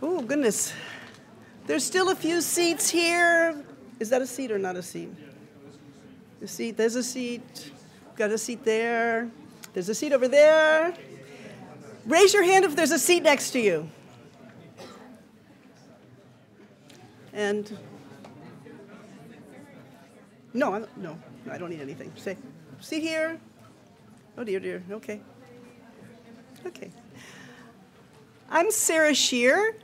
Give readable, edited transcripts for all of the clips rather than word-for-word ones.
Oh, goodness. There's still a few seats here. Is that a seat or not a seat? A seat, there's a seat. Got a seat there. There's a seat over there. Raise your hand if there's a seat next to you. And no, I don't need anything. Say, seat here. Oh, dear, okay. Okay. I'm Sara Scherr.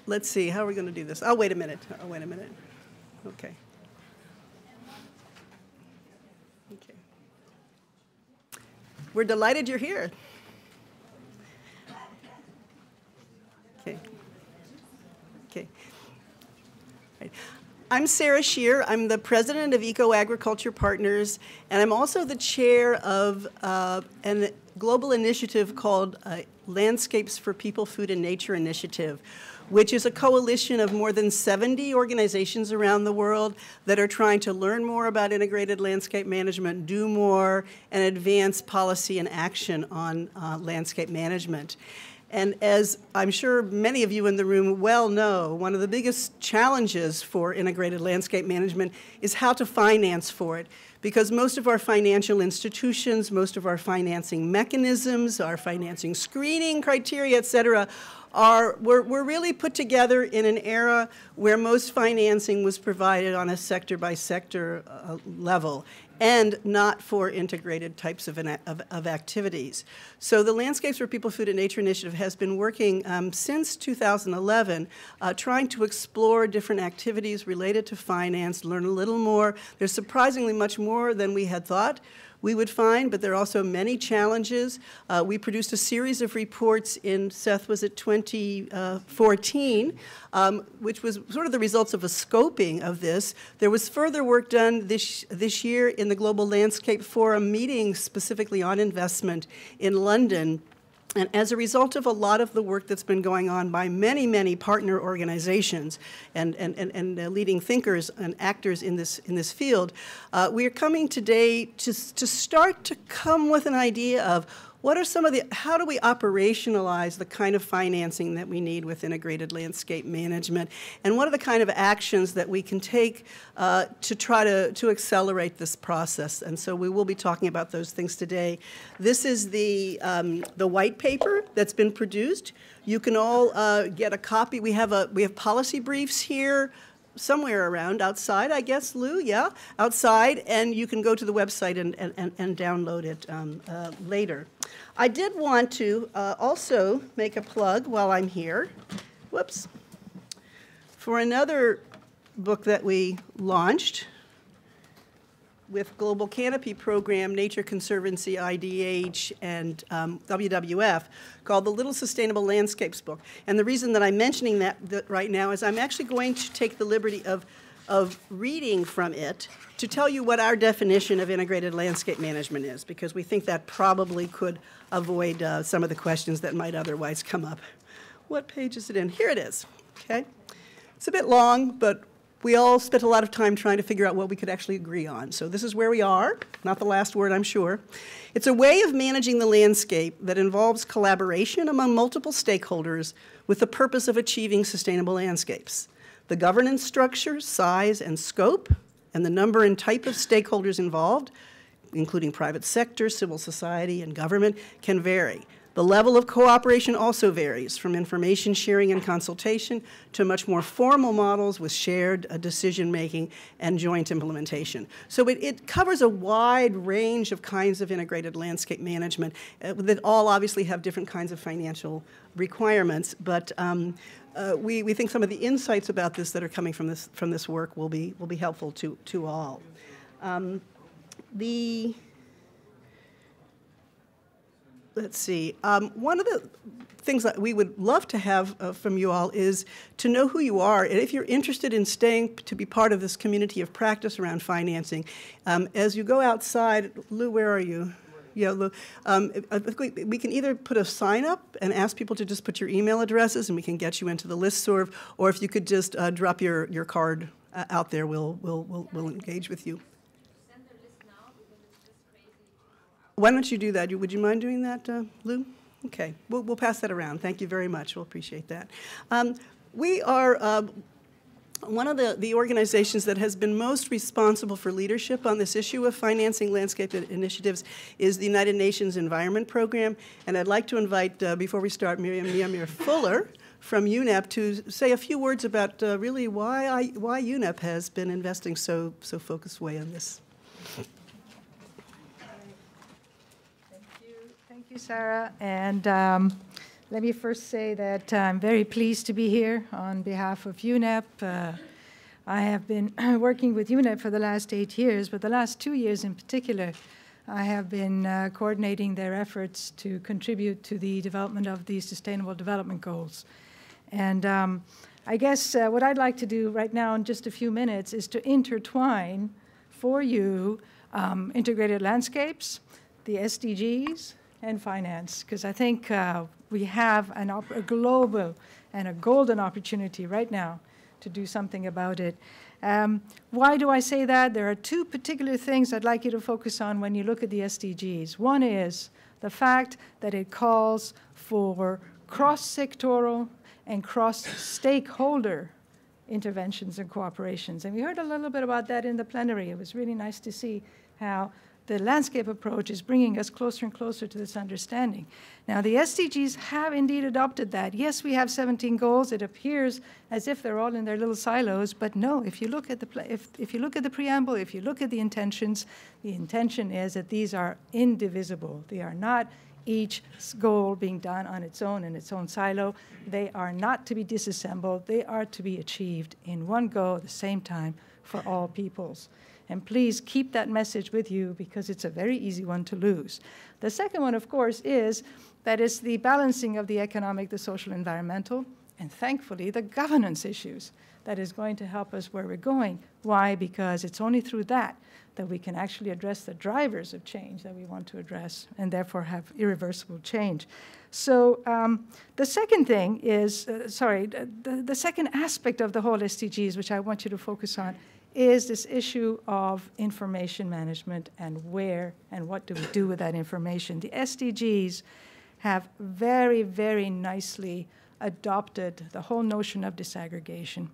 Let's see, how are we going to do this? Oh, wait a minute. Okay. Okay. We're delighted you're here. Okay. Okay. Right. I'm Sara Scherr. I'm the president of EcoAgriculture Partners, and I'm also the chair of a global initiative called Landscapes for People, Food, and Nature Initiative, which is a coalition of more than 70 organizations around the world that are trying to learn more about integrated landscape management, do more, and advance policy and action on landscape management. And as I'm sure many of you in the room well know, one of the biggest challenges for integrated landscape management is how to finance for it. Because most of our financial institutions, most of our financing mechanisms, our financing screening criteria, et cetera, were really put together in an era where most financing was provided on a sector-by-sector level and not for integrated types of activities. So the Landscapes for People, Food, and Nature Initiative has been working since 2011, trying to explore different activities related to finance, learn a little more. There's surprisingly much more than we had thought we would find, but there are also many challenges. We produced a series of reports in, Seth, was it 2014, which was sort of the results of a scoping of this. There was further work done this year in the Global Landscape Forum meeting specifically on investment in London. And as a result of a lot of the work that's been going on by many, many partner organizations and leading thinkers and actors in this field, we are coming today to start to come with an idea of what are some of the, how do we operationalize the kind of financing that we need with integrated landscape management, and what are the kind of actions that we can take to try to accelerate this process? And so we will be talking about those things today. This is the white paper that's been produced. You can all get a copy. We have policy briefs here, somewhere around, outside, I guess, Lou, yeah, outside, and you can go to the website and download it later. I did want to also make a plug while I'm here, whoops, for another book that we launched with Global Canopy Program, Nature Conservancy, IDH, and WWF, called the Little Sustainable Landscapes book. And the reason that I'm mentioning that right now is I'm actually going to take the liberty of reading from it to tell you what our definition of integrated landscape management is, because we think that probably could avoid some of the questions that might otherwise come up. What page is it in? Here it is, okay? It's a bit long, but we all spent a lot of time trying to figure out what we could actually agree on. So this is where we are, not the last word, I'm sure. It's a way of managing the landscape that involves collaboration among multiple stakeholders with the purpose of achieving sustainable landscapes. The governance structure, size, and scope, and the number and type of stakeholders involved, including private sector, civil society, and government, can vary. The level of cooperation also varies, from information sharing and consultation to much more formal models with shared decision-making and joint implementation. So it covers a wide range of kinds of integrated landscape management that all obviously have different kinds of financial requirements, but we think some of the insights about this that are coming from this work will be helpful to all. Let's see. One of the things that we would love to have from you all is to know who you are, and if you're interested in staying to be part of this community of practice around financing. As you go outside, Lou, where are you? Yeah, Lou. We can either put a sign up and ask people to just put your email addresses, and we can get you into the listserv, or if you could just drop your card out there, we'll engage with you. Why don't you do that? Would you mind doing that, Lou? Okay, we'll pass that around. Thank you very much. We'll appreciate that. We are one of the organizations that has been most responsible for leadership on this issue of financing landscape initiatives is the United Nations Environment Program. And I'd like to invite, before we start, Miriam Fuller from UNEP to say a few words about really why UNEP has been investing so focused way on this. Thank you, Sara. And let me first say that I'm very pleased to be here on behalf of UNEP. I have been working with UNEP for the last 8 years, but the last 2 years in particular, I have been coordinating their efforts to contribute to the development of the Sustainable Development Goals. And I guess what I'd like to do right now in just a few minutes is to intertwine for you integrated landscapes, the SDGs, and finance, because I think we have a global and a golden opportunity right now to do something about it. Why do I say that? There are two particular things I'd like you to focus on when you look at the SDGs. One is the fact that it calls for cross-sectoral and cross-stakeholder interventions and cooperations. And we heard a little bit about that in the plenary. It was really nice to see how the landscape approach is bringing us closer and closer to this understanding. Now, the SDGs have indeed adopted that. Yes, we have 17 goals. It appears as if they're all in their little silos, but no, if you look at if you look at the preamble, if you look at the intention is that these are indivisible. They are not each goal being done on its own in its own silo. They are not to be disassembled. They are to be achieved in one go at the same time for all peoples. And please keep that message with you because it's a very easy one to lose. The second one, of course, is that it's the balancing of the economic, the social, environmental, and thankfully the governance issues that is going to help us where we're going. Why? Because it's only through that that we can actually address the drivers of change that we want to address and therefore have irreversible change. So the second thing is, the second aspect of the whole SDGs, which I want you to focus on, is this issue of information management and where and what do we do with that information. The SDGs have very, very nicely adopted the whole notion of disaggregation.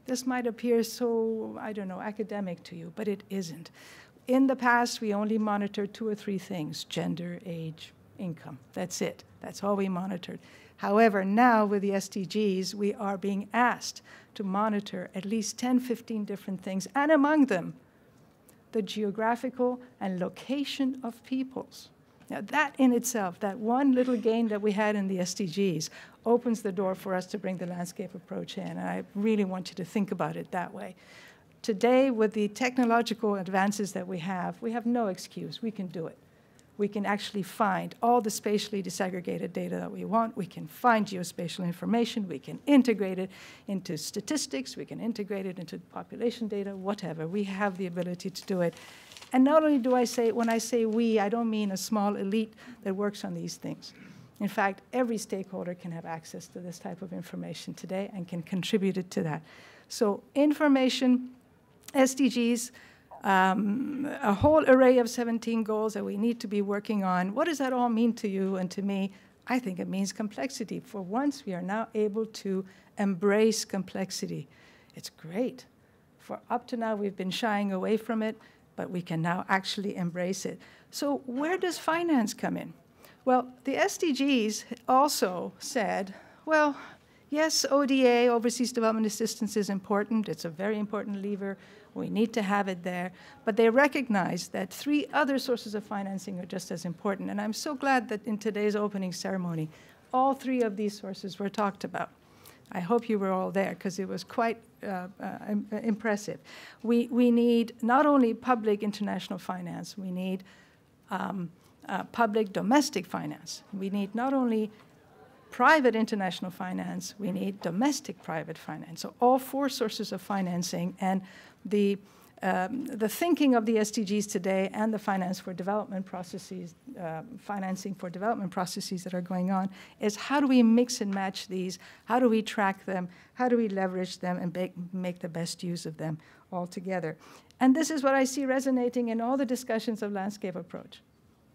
This might appear so, I don't know, academic to you, but it isn't. In the past, we only monitored 2 or 3 things: gender, age, income. That's it. That's all we monitored. However, now with the SDGs, we are being asked to monitor at least 10, 15 different things, and among them, the geographical and location of peoples. Now, that in itself, that one little gain that we had in the SDGs, opens the door for us to bring the landscape approach in, and I really want you to think about it that way. Today, with the technological advances that we have no excuse. We can do it. We can actually find all the spatially disaggregated data that we want. We can find geospatial information. We can integrate it into statistics. We can integrate it into population data, whatever. We have the ability to do it. And not only do I say, when I say we, I don't mean a small elite that works on these things. In fact, every stakeholder can have access to this type of information today and can contribute it to that. So information, SDGs, a whole array of 17 goals that we need to be working on. What does that all mean to you and to me? I think it means complexity. For once, we are now able to embrace complexity. It's great. For up to now, we've been shying away from it, but we can now actually embrace it. So where does finance come in? Well, the SDGs also said, well, yes, ODA, Overseas Development Assistance, is important. It's a very important lever. We need to have it there. But they recognize that 3 other sources of financing are just as important. And I'm so glad that in today's opening ceremony, all 3 of these sources were talked about. I hope you were all there because it was quite impressive. We need not only public international finance, we need public domestic finance. We need not only private international finance, we need domestic private finance. So all 4 sources of financing, and the thinking of the SDGs today and the finance for development processes, financing for development processes that are going on is how do we mix and match these? How do we track them? How do we leverage them and make the best use of them all together? And this is what I see resonating in all the discussions of landscape approach.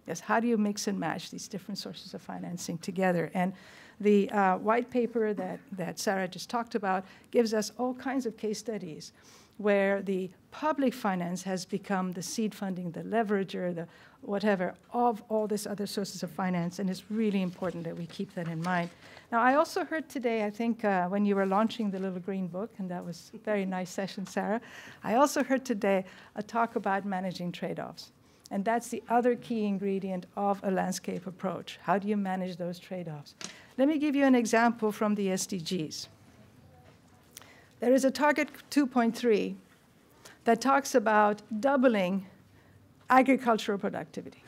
Yes, how do you mix and match these different sources of financing together? And the white paper that Sara just talked about gives us all kinds of case studies where the public finance has become the seed funding, the leverager, the whatever, of all these other sources of finance, and it's really important that we keep that in mind. Now, I also heard today, I think, when you were launching the little green book, and that was a very nice session, Sara, I also heard today a talk about managing trade-offs. And that's the other key ingredient of a landscape approach. How do you manage those trade-offs? Let me give you an example from the SDGs. There is a target 2.3 that talks about doubling agricultural productivity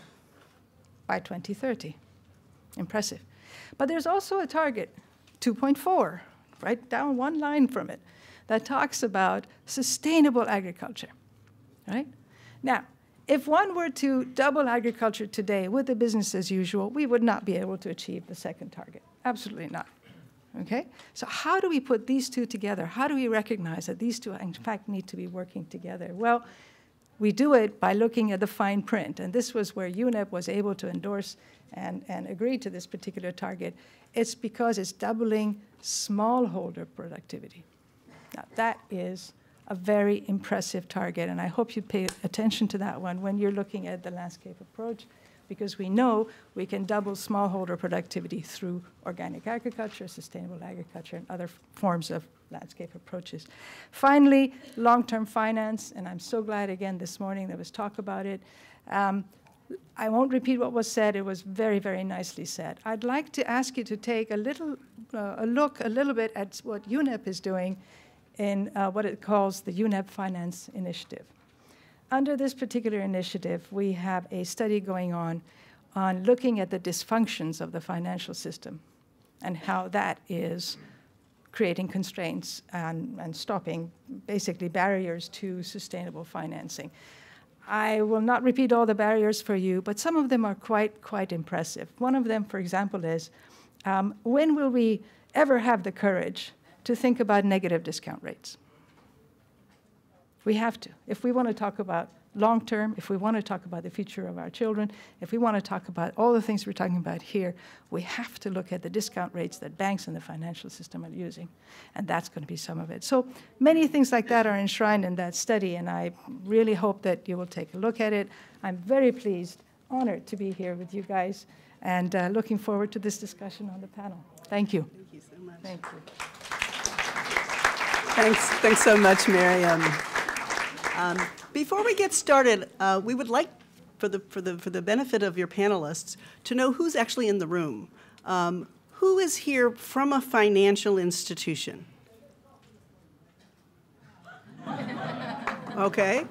by 2030. Impressive. But there's also a target 2.4, right down one line from it, that talks about sustainable agriculture, right? Now, if one were to double agriculture today with the business as usual, we would not be able to achieve the second target. Absolutely not. Okay? So how do we put these two together? How do we recognize that these two, in fact, need to be working together? Well, we do it by looking at the fine print. And this was where UNEP was able to endorse and agree to this particular target. It's because it's doubling smallholder productivity. Now, that is a very impressive target, and I hope you pay attention to that one when you're looking at the landscape approach, because we know we can double smallholder productivity through organic agriculture, sustainable agriculture, and other forms of landscape approaches. Finally, long-term finance, and I'm so glad again this morning there was talk about it. I won't repeat what was said. It was very, very nicely said. I'd like to ask you to take a look a little bit at what UNEP is doing in what it calls the UNEP Finance Initiative. Under this particular initiative, we have a study going on looking at the dysfunctions of the financial system and how that is creating constraints and stopping, basically, barriers to sustainable financing. I will not repeat all the barriers for you, but some of them are quite impressive. One of them, for example, is when will we ever have the courage to think about negative discount rates? We have to. If we want to talk about long-term, if we want to talk about the future of our children, if we want to talk about all the things we're talking about here, we have to look at the discount rates that banks and the financial system are using, and that's going to be some of it. So many things like that are enshrined in that study, and I really hope that you will take a look at it. I'm very pleased, honored to be here with you guys, and looking forward to this discussion on the panel. Thank you. Thank you so much. Thank you. Thanks so much, Miriam. Before we get started, we would like, for the benefit of your panelists, to know who's actually in the room. Who is here from a financial institution? Okay.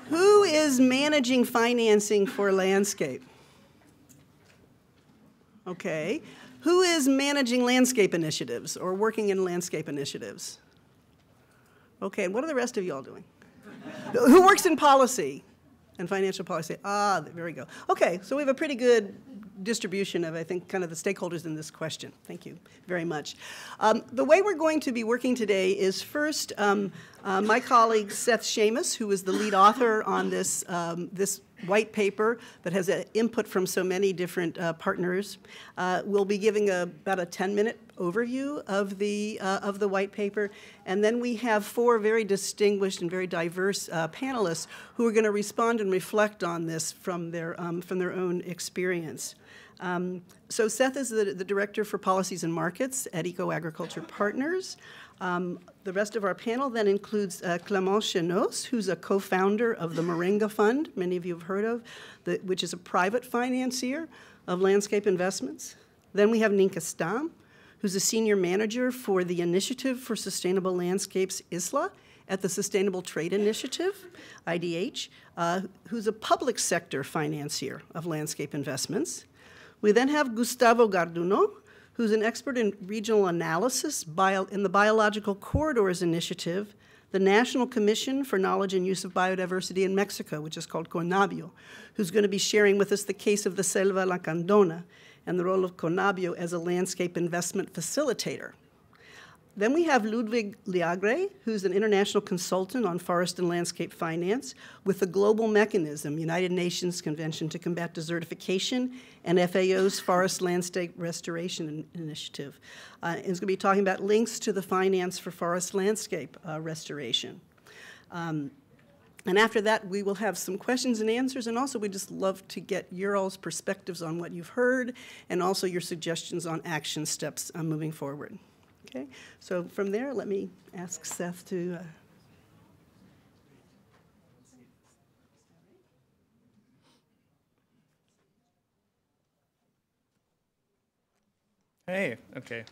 Who is managing financing for landscape? Okay. Who is managing landscape initiatives or working in landscape initiatives? Okay, and what are the rest of you all doing? Who works in policy and financial policy? Ah, there we go. Okay, so we have a pretty good distribution of, I think, kind of the stakeholders in this question. Thank you very much. The way we're going to be working today is first, my colleague Seth Shamus, who is the lead author on this, this white paper that has input from so many different partners, will be giving about a 10-minute overview of the white paper, and then we have four very distinguished and very diverse panelists who are going to respond and reflect on this from their own experience. So Seth is the Director for Policies and Markets at EcoAgriculture Partners. The rest of our panel then includes Clément Chenost, who's a co-founder of the Moringa Fund, many of you have heard of, which is a private financier of landscape investments. Then we have Ninka Stam, who's a senior manager for the Initiative for Sustainable Landscapes ISLA at the Sustainable Trade Initiative, IDH, who's a public sector financier of landscape investments. We then have Gustavo Garduno, who's an expert in regional analysis in the Biological Corridors Initiative, the National Commission for Knowledge and Use of Biodiversity in Mexico, which is called CONABIO, who's going to be sharing with us the case of the Selva Lacandona and the role of CONABIO as a landscape investment facilitator. Then we have Ludwig Liagre, who's an international consultant on forest and landscape finance with the Global Mechanism, United Nations Convention to Combat Desertification, and FAO's Forest Landscape Restoration Initiative. And he's going to be talking about links to the finance for forest landscape restoration. And after that, we will have some questions and answers, and also we'd just love to get your all's perspectives on what you've heard, and also your suggestions on action steps moving forward. Okay, so from there, let me ask Seth to... Hey, okay.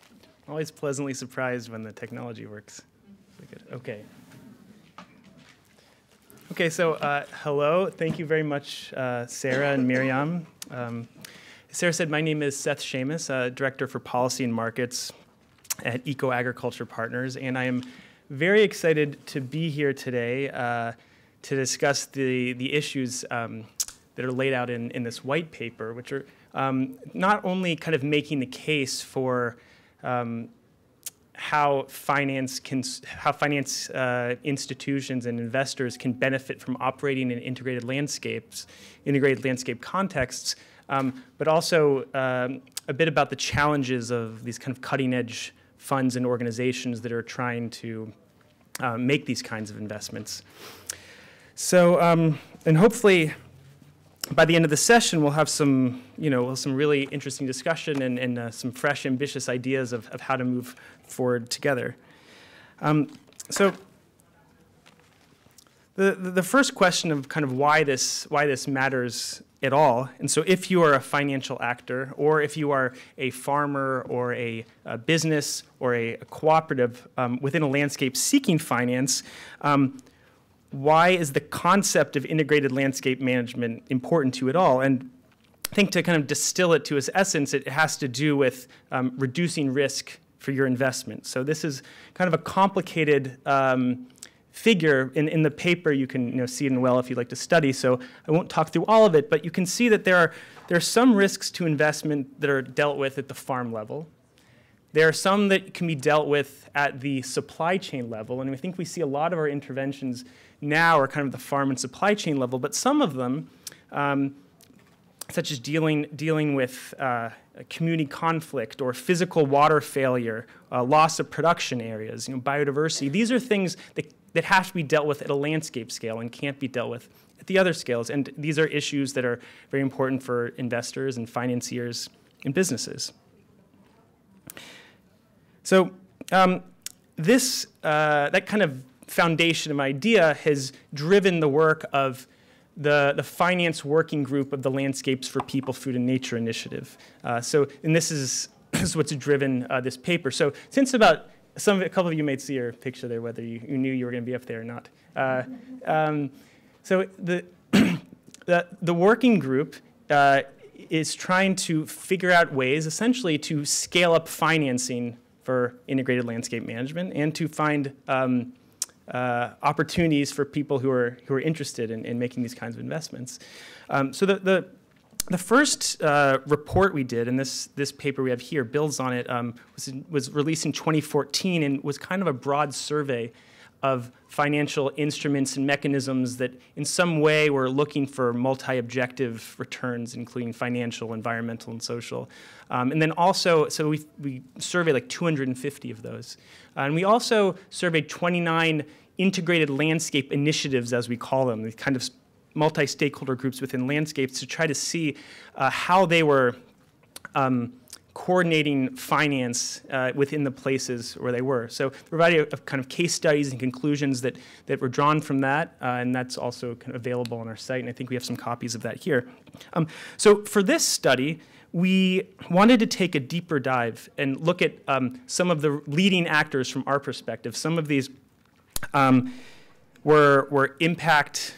I'm always pleasantly surprised when the technology works. Okay. Okay, so hello. Thank you very much, Sara and Miriam. Sara said, my name is Seth Shamus, Director for Policy and Markets at EcoAgriculture Partners, and I am very excited to be here today to discuss the issues that are laid out in this white paper, which are not only kind of making the case for how finance institutions and investors can benefit from operating in integrated landscape contexts, but also a bit about the challenges of these kind of cutting-edge funds and organizations that are trying to make these kinds of investments. So, and hopefully, by the end of the session, we'll have some, some really interesting discussion and some fresh, ambitious ideas of how to move forward together. So, the first question of kind of why this matters at all, and so if you are a financial actor, or if you are a farmer, or a business, or a cooperative within a landscape seeking finance, why is the concept of integrated landscape management important to you at all? And I think to kind of distill it to its essence, it has to do with reducing risk for your investment. So this is kind of a complicated figure in the paper. You can see it in well if you'd like to study. So I won't talk through all of it, but you can see that there are some risks to investment that are dealt with at the farm level. There are some that can be dealt with at the supply chain level, and I think we see a lot of our interventions now are kind of the farm and supply chain level, but some of them, such as dealing with community conflict or physical water failure, loss of production areas, biodiversity, these are things that have to be dealt with at a landscape scale and can't be dealt with at the other scales. And these are issues that are very important for investors and financiers and businesses. So that kind of foundation of idea has driven the work of the finance working group of the Landscapes for People, Food, and Nature initiative. And this is what's driven this paper. So since about a couple of you might see your picture there, whether you knew you were going to be up there or not. So the working group is trying to figure out ways, essentially, to scale up financing for integrated landscape management and to find opportunities for people who are interested in making these kinds of investments. So the first report we did, and this paper we have here builds on it, was released in 2014 and was kind of a broad survey of financial instruments and mechanisms that in some way were looking for multi-objective returns, including financial, environmental, and social. And then also, so we surveyed like 250 of those. And we also surveyed 29 integrated landscape initiatives, as we call them, these kind of multi-stakeholder groups within landscapes, to try to see how they were coordinating finance within the places where they were. So a variety of kind of case studies and conclusions that were drawn from that, and that's also kind of available on our site, and I think we have some copies of that here. So for this study, we wanted to take a deeper dive and look at some of the leading actors from our perspective. Some of these were impact,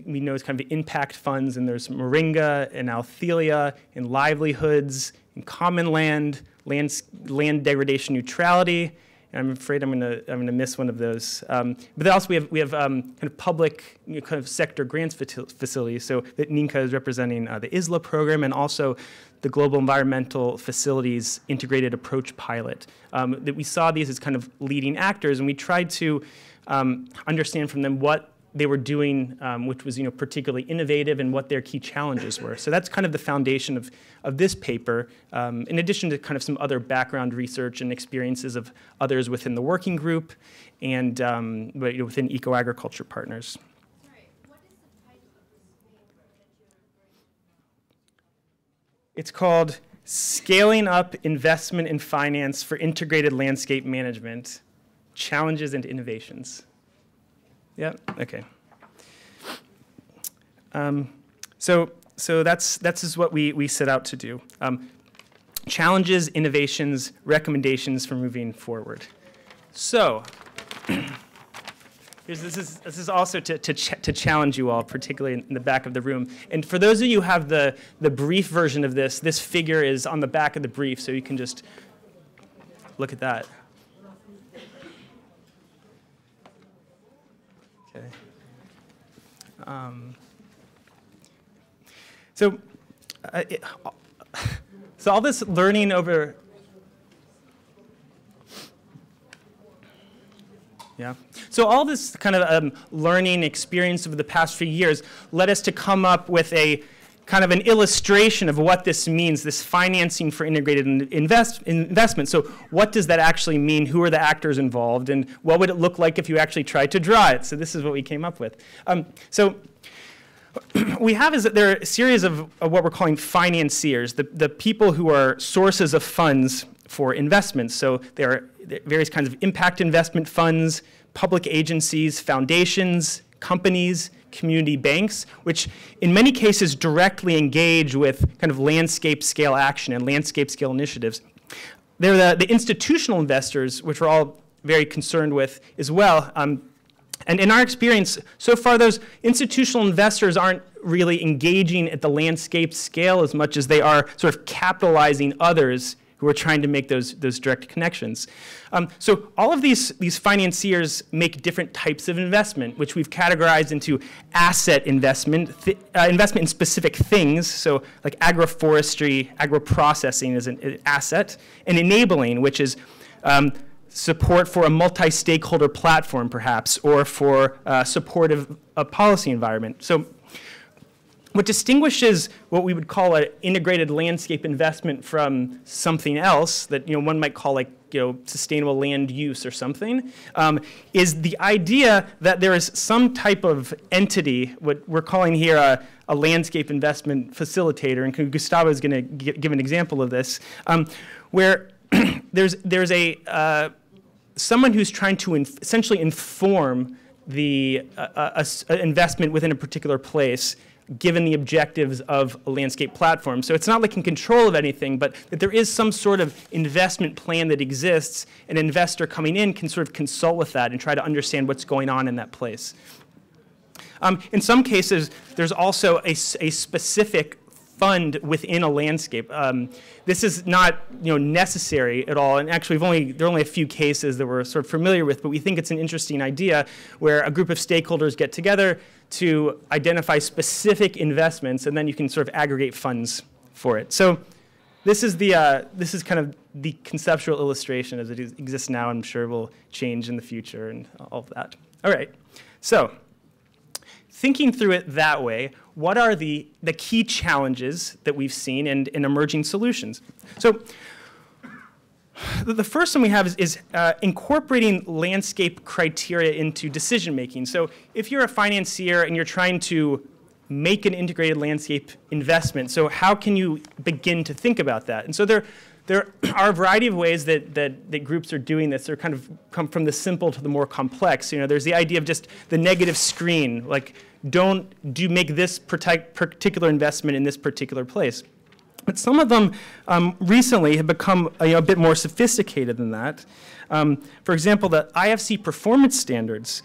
we know it's kind of impact funds, and there's Moringa and Althelia and livelihoods and common land degradation neutrality, And I'm afraid I'm gonna miss one of those. But then also we have kind of public kind of sector grants facilities. So that Ninka is representing the ISLA program and also the Global Environmental Facilities Integrated Approach Pilot. That we saw these as kind of leading actors, and we tried to understand from them what they were doing, which was particularly innovative, and what their key challenges were. So that's kind of the foundation of this paper, in addition to kind of some other background research and experiences of others within the working group and within EcoAgriculture partners. Sorry, what is the title of this paper that you're It's called Scaling Up Investment and Finance for Integrated Landscape Management, Challenges and Innovations. Yeah. Okay. So that's just what we set out to do. Challenges, innovations, recommendations for moving forward. So this is also to challenge you all, particularly in the back of the room. And for those of you who have the brief version of this figure is on the back of the brief, so you can just look at that. Okay. So all this learning over, so all this kind of learning experience over the past few years led us to come up with a kind of an illustration of what this means, this financing for integrated investment. So what does that actually mean? Who are the actors involved? And what would it look like if you actually tried to draw it? So this is what we came up with. So we have is that there are a series of what we're calling financiers, the people who are sources of funds for investments. So there are various kinds of impact investment funds, public agencies, foundations, companies, community banks, which in many cases directly engage with kind of landscape scale action and landscape scale initiatives. They're the institutional investors, which we're all very concerned with as well. And in our experience, so far those institutional investors aren't really engaging at the landscape scale as much as they are sort of capitalizing others who are trying to make those direct connections. So all of these financiers make different types of investment, which we've categorized into asset investment, investment in specific things, so like agroforestry, agroprocessing is an asset, and enabling, which is support for a multi-stakeholder platform, perhaps, or for supportive policy environment. So what distinguishes what we would call an integrated landscape investment from something else that one might call like sustainable land use or something is the idea that there is some type of entity, what we're calling here a landscape investment facilitator, and Gustavo is going to give an example of this, where there's someone who's trying to essentially inform the investment within a particular place, given the objectives of a landscape platform. So it's not like in control of anything, but that there is some sort of investment plan that exists. An investor coming in can sort of consult with that and try to understand what's going on in that place. In some cases, there's also a specific fund within a landscape. This is not necessary at all, and actually there are only a few cases that we're sort of familiar with, but we think it's an interesting idea where a group of stakeholders get together to identify specific investments, and then you can sort of aggregate funds for it. So this is kind of the conceptual illustration as it exists now. I'm sure will change in the future and all of that. All right, so thinking through it that way, what are the key challenges that we've seen and emerging solutions? So the first one we have is incorporating landscape criteria into decision making. So if you're a financier and you're trying to make an integrated landscape investment, so how can you begin to think about that? And so there are a variety of ways that groups are doing this. They're kind of come from the simple to the more complex. There's the idea of just the negative screen, like make this particular investment in this particular place. But some of them recently have become a bit more sophisticated than that. For example, the IFC performance standards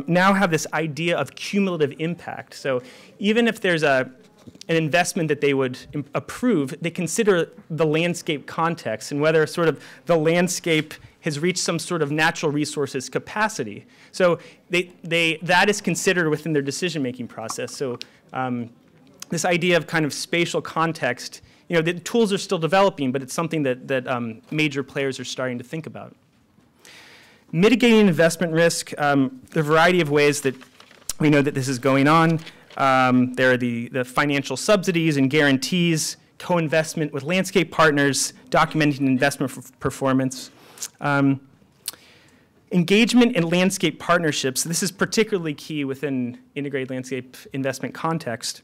now have this idea of cumulative impact. So even if there's an investment that they would approve, they consider the landscape context and whether sort of the landscape has reached some sort of natural resources capacity. So that is considered within their decision-making process. So this idea of kind of spatial context, the tools are still developing, but it's something that major players are starting to think about. Mitigating investment risk, there are a variety of ways that we know that this is going on. There are the financial subsidies and guarantees, co-investment with landscape partners, documenting investment performance. Engagement in landscape partnerships, this is particularly key within integrated landscape investment context.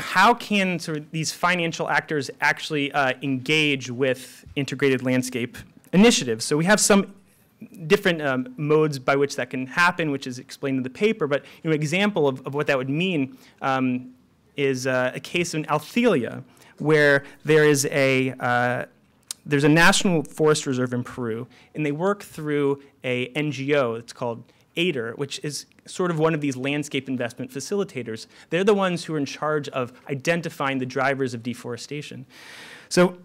How can sort of these financial actors actually engage with integrated landscape initiatives? So we have some different modes by which that can happen, which is explained in the paper. But an example of what that would mean is a case in Althelia, where there's a national forest reserve in Peru, and they work through a NGO. It's called AIDER, which is sort of one of these landscape investment facilitators. They're the ones who are in charge of identifying the drivers of deforestation. So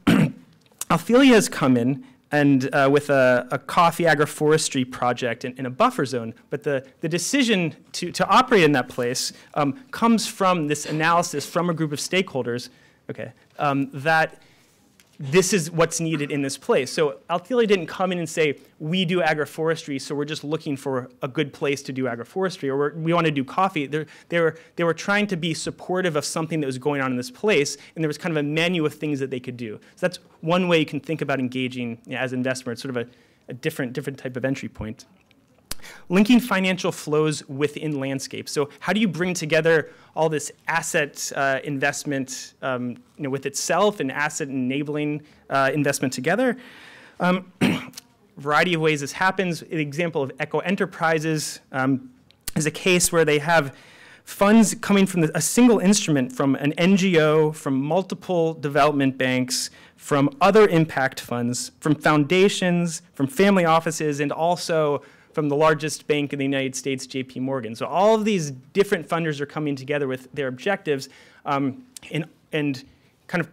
Althelia has come in and with a coffee agroforestry project in a buffer zone, but the decision to operate in that place comes from this analysis from a group of stakeholders, that this is what's needed in this place. So Althelia didn't come in and say, we do agroforestry, so we're just looking for a good place to do agroforestry, or we want to do coffee. They were trying to be supportive of something that was going on in this place, and there was kind of a menu of things that they could do. So that's one way you can think about engaging as an investor. It's sort of a different type of entry point. Linking financial flows within landscape. So how do you bring together all this asset investment with itself and asset enabling investment together? Variety of ways this happens. An example of eco enterprises is a case where they have funds coming from a single instrument from an NGO, from multiple development banks, from other impact funds, from foundations, from family offices, and also from the largest bank in the United States, JP Morgan. So all of these different funders are coming together with their objectives and kind of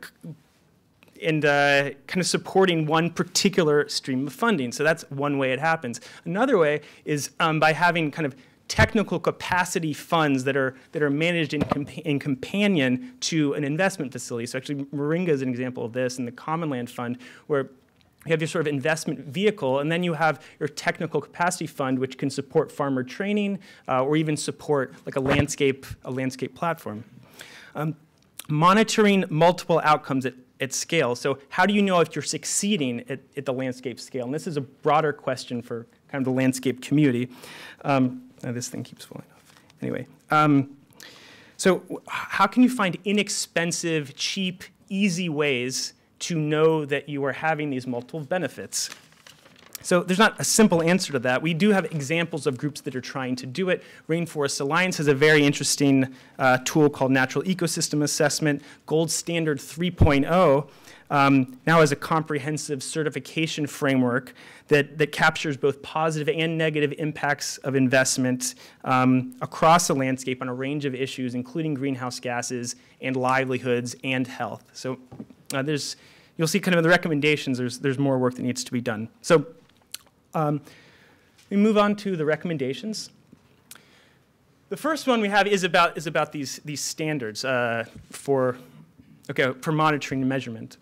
supporting one particular stream of funding. So that's one way it happens. Another way is by having kind of technical capacity funds that are managed in companion to an investment facility. So actually, Moringa is an example of this, and the Common Land Fund, where you have your sort of investment vehicle, and then you have your technical capacity fund, which can support farmer training or even support like a landscape platform. Monitoring multiple outcomes at scale. So how do you know if you're succeeding at the landscape scale? And this is a broader question for kind of the landscape community. This thing keeps falling off. Anyway, so how can you find inexpensive, cheap, easy ways to know that you are having these multiple benefits? So there's not a simple answer to that. We do have examples of groups that are trying to do it. Rainforest Alliance has a very interesting tool called Natural Ecosystem Assessment. Gold Standard 3.0 now has a comprehensive certification framework that captures both positive and negative impacts of investment across the landscape on a range of issues, including greenhouse gases and livelihoods and health. So you'll see kind of in the recommendations, there's more work that needs to be done. So we move on to the recommendations. The first one we have is about these standards for monitoring and measurement.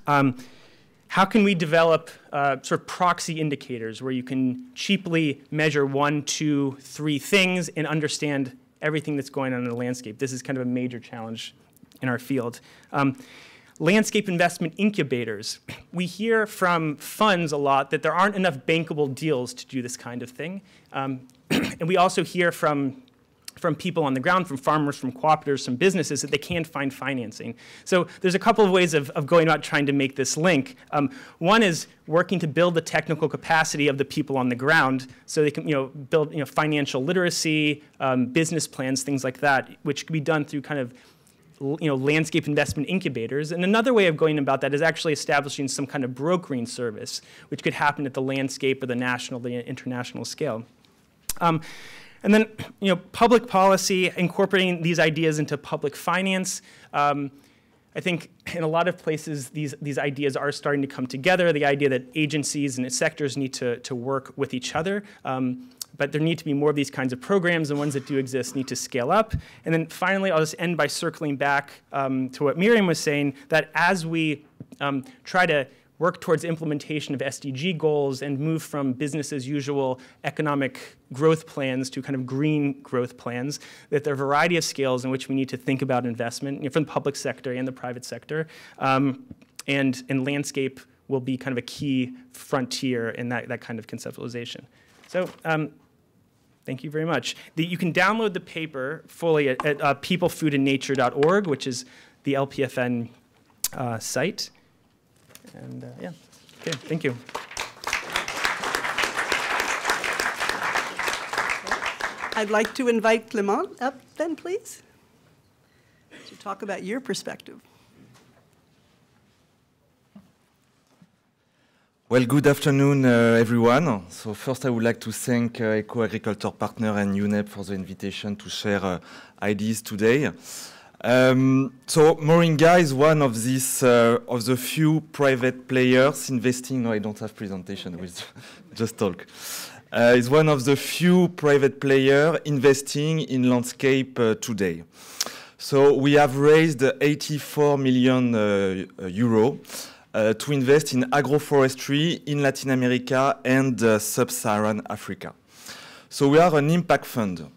How can we develop sort of proxy indicators where you can cheaply measure 1, 2, 3 things and understand everything that's going on in the landscape? This is kind of a major challenge in our field. Landscape investment incubators. We hear from funds a lot that there aren't enough bankable deals to do this kind of thing. And we also hear from people on the ground, from farmers, from cooperatives, from businesses, that they can't find financing. So there's a couple of ways of going about trying to make this link. One is working to build the technical capacity of the people on the ground so they can build financial literacy, business plans, things like that, which can be done through kind of landscape investment incubators. And another way of going about that is actually establishing some kind of brokering service, which could happen at the landscape or the national, the international scale. And then, public policy, incorporating these ideas into public finance. I think in a lot of places, these ideas are starting to come together, the idea that agencies and sectors need to work with each other. But there need to be more of these kinds of programs. The ones that do exist need to scale up. And then finally, I'll just end by circling back to what Miriam was saying, that as we try to work towards implementation of SDG goals and move from business as usual economic growth plans to kind of green growth plans, that there are a variety of scales in which we need to think about investment, from the public sector and the private sector. And landscape will be kind of a key frontier in that kind of conceptualization. So thank you very much. You can download the paper fully at peoplefoodandnature.org, which is the LPFN site. And yeah, okay, thank you. I'd like to invite Clément up then, please, to talk about your perspective. Well, good afternoon, everyone. So first, I would like to thank EcoAgriculture partner and UNEP for the invitation to share ideas today. So Moringa is one of these of the few private players investing. No, I don't have presentation. We'll just talk. Is one of the few private players investing in landscape today. So we have raised 84 million euro to invest in agroforestry in Latin America and sub-Saharan Africa. So we are an impact fund.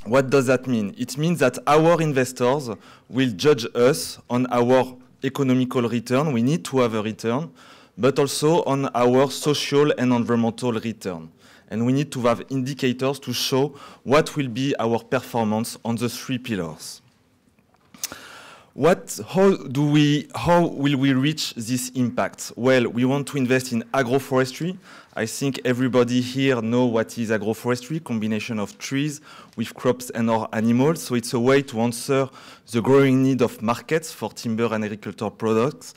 What does that mean? It means that our investors will judge us on our economical return. We need to have a return, but also on our social and environmental return. And we need to have indicators to show what will be our performance on the 3 pillars. How will we reach this impact? Well, we want to invest in agroforestry. I think everybody here knows what is agroforestry, combination of trees with crops and or animals. So it's a way to answer the growing need of markets for timber and agricultural products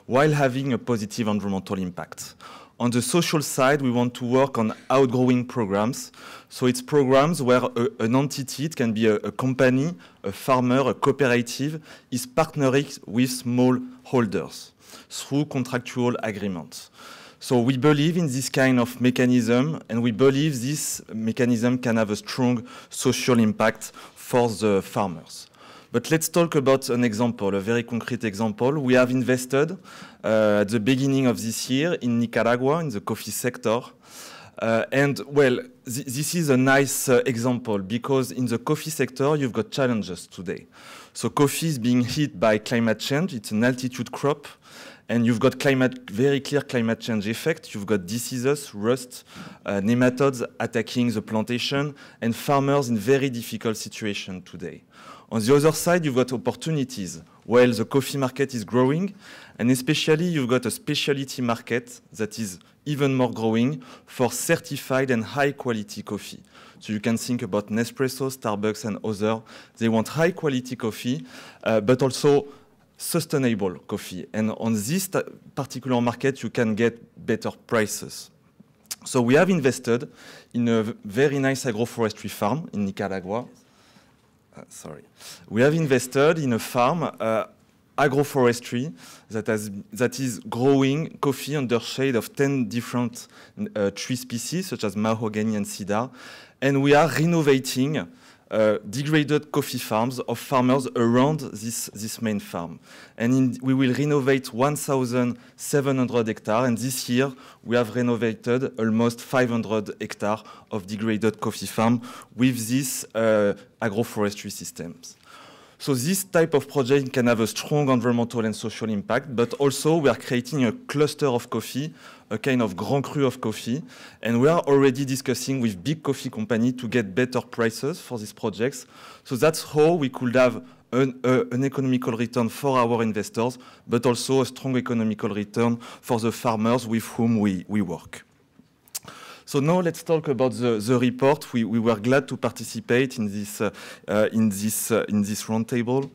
while having a positive environmental impact. On the social side, we want to work on outgrowing programs. So it's programs where an entity, it can be a company, a farmer, a cooperative, is partnering with small holders through contractual agreements. So we believe in this kind of mechanism, and we believe this mechanism can have a strong social impact for the farmers. But let's talk about an example, a very concrete example. We have invested at the beginning of this year in Nicaragua, in the coffee sector. And, well, this is a nice example because in the coffee sector, you've got challenges today. So coffee is being hit by climate change. It's an altitude crop. And you've got very clear climate change effect. You've got diseases, rust, nematodes attacking the plantation, and farmers in very difficult situation today. On the other side, you've got opportunities. Well, the coffee market is growing, and especially you've got a specialty market that is even more growing for certified and high-quality coffee. So you can think about Nespresso, Starbucks, and others. They want high-quality coffee, but also sustainable coffee. And on this particular market, you can get better prices. So we have invested in a very nice agroforestry farm in Nicaragua. We have invested in a farm, agroforestry, that is growing coffee under shade of 10 different tree species, such as mahogany and cedar. And we are renovating degraded coffee farms of farmers around this main farm. And we will renovate 1,700 hectares, and this year we have renovated almost 500 hectares of degraded coffee farm with these agroforestry systems. So this type of project can have a strong environmental and social impact, but also we are creating a cluster of coffee, a kind of grand cru of coffee, and we are already discussing with big coffee companies to get better prices for these projects. So that's how we could have an economical return for our investors, but also a strong economical return for the farmers with whom we work. So now let's talk about the report. We were glad to participate in this roundtable,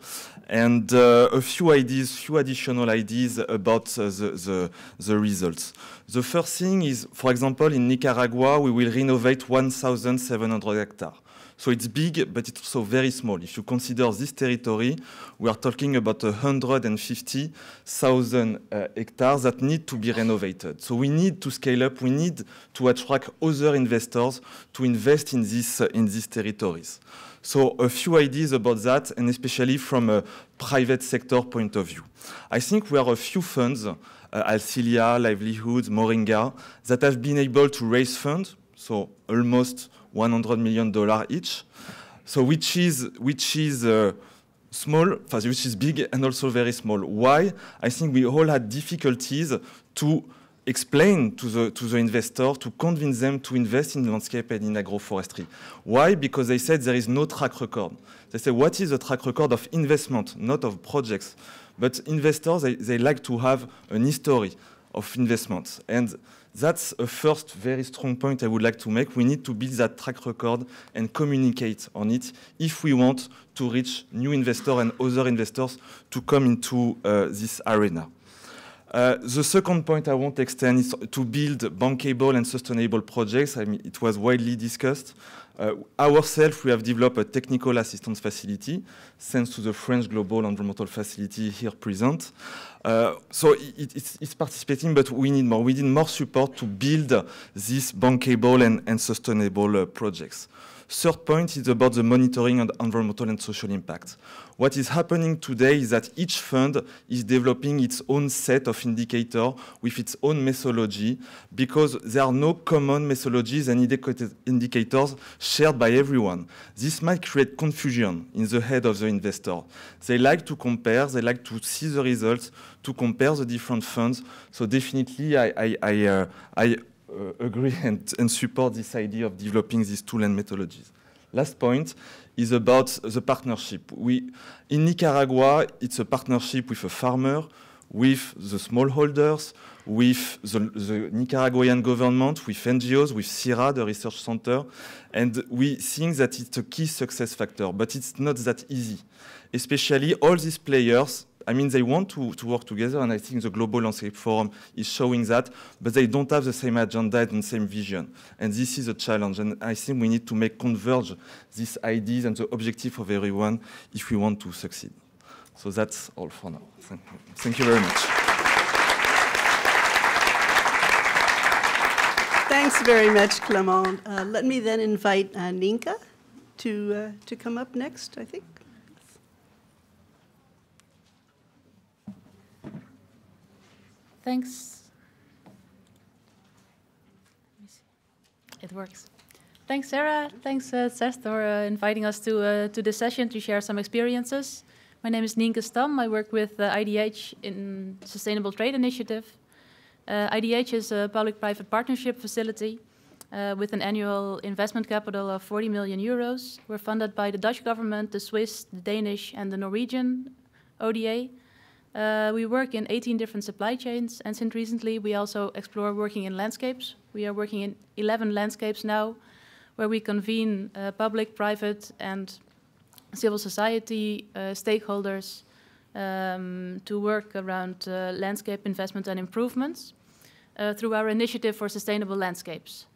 and a few additional ideas about the results. The first thing is, for example, in Nicaragua, we will renovate 1,700 hectares. So it's big, but it's also very small. If you consider this territory, we are talking about 150,000 hectares that need to be renovated. So we need to scale up. We need to attract other investors to invest in these territories. So a few ideas about that, and especially from a private sector point of view. I think we are a few funds, Alcilia, Livelihoods, Moringa, that have been able to raise funds, so almost $100 million each, so which is small, which is big and also very small. Why? I think we all had difficulties to explain to the investor, to convince them to invest in landscape and in agroforestry. Why? Because they said there is no track record. They say, what is the track record of investment, not of projects? But investors, they like to have an history of investments. And that's a first very strong point I would like to make. We need to build that track record and communicate on it if we want to reach new investors and other investors to come into this arena. The second point I want to extend is to build bankable and sustainable projects. I mean, it was widely discussed. Ourselves, we have developed a technical assistance facility, thanks to the French Global Environmental Facility here present. So it's participating, but we need more. We need more support to build these bankable and sustainable projects. Third point is about the monitoring of environmental and social impact. What is happening today is that each fund is developing its own set of indicators with its own methodology, because there are no common methodologies and indicators shared by everyone. This might create confusion in the head of the investor. They like to compare, they like to see the results, to compare the different funds. So definitely I agree and support this idea of developing these tools and methodologies. Last point is about the partnership. In Nicaragua, it's a partnership with a farmer, with the smallholders, with the Nicaraguayan government, with NGOs, with Sara, the research center, and we think that it's a key success factor, but it's not that easy. Especially all these players, I mean, they want to work together, and I think the Global Landscape Forum is showing that, but they don't have the same agenda and the same vision. And this is a challenge, and I think we need to make converge these ideas and the objective of everyone if we want to succeed. So that's all for now. Thank you very much. Thanks very much, Clément. Let me then invite Ninka to come up next, I think. Thanks. It works. Thanks, Sara. Thanks, Seth, for inviting us to this session to share some experiences. My name is Ninka Stam. I work with IDH in Sustainable Trade Initiative. IDH is a public-private partnership facility with an annual investment capital of 40 million euros. We're funded by the Dutch government, the Swiss, the Danish, and the Norwegian ODA. We work in 18 different supply chains, and since recently we also explore working in landscapes. We are working in 11 landscapes now, where we convene public, private, and civil society stakeholders to work around landscape investment and improvements through our initiative for sustainable landscapes,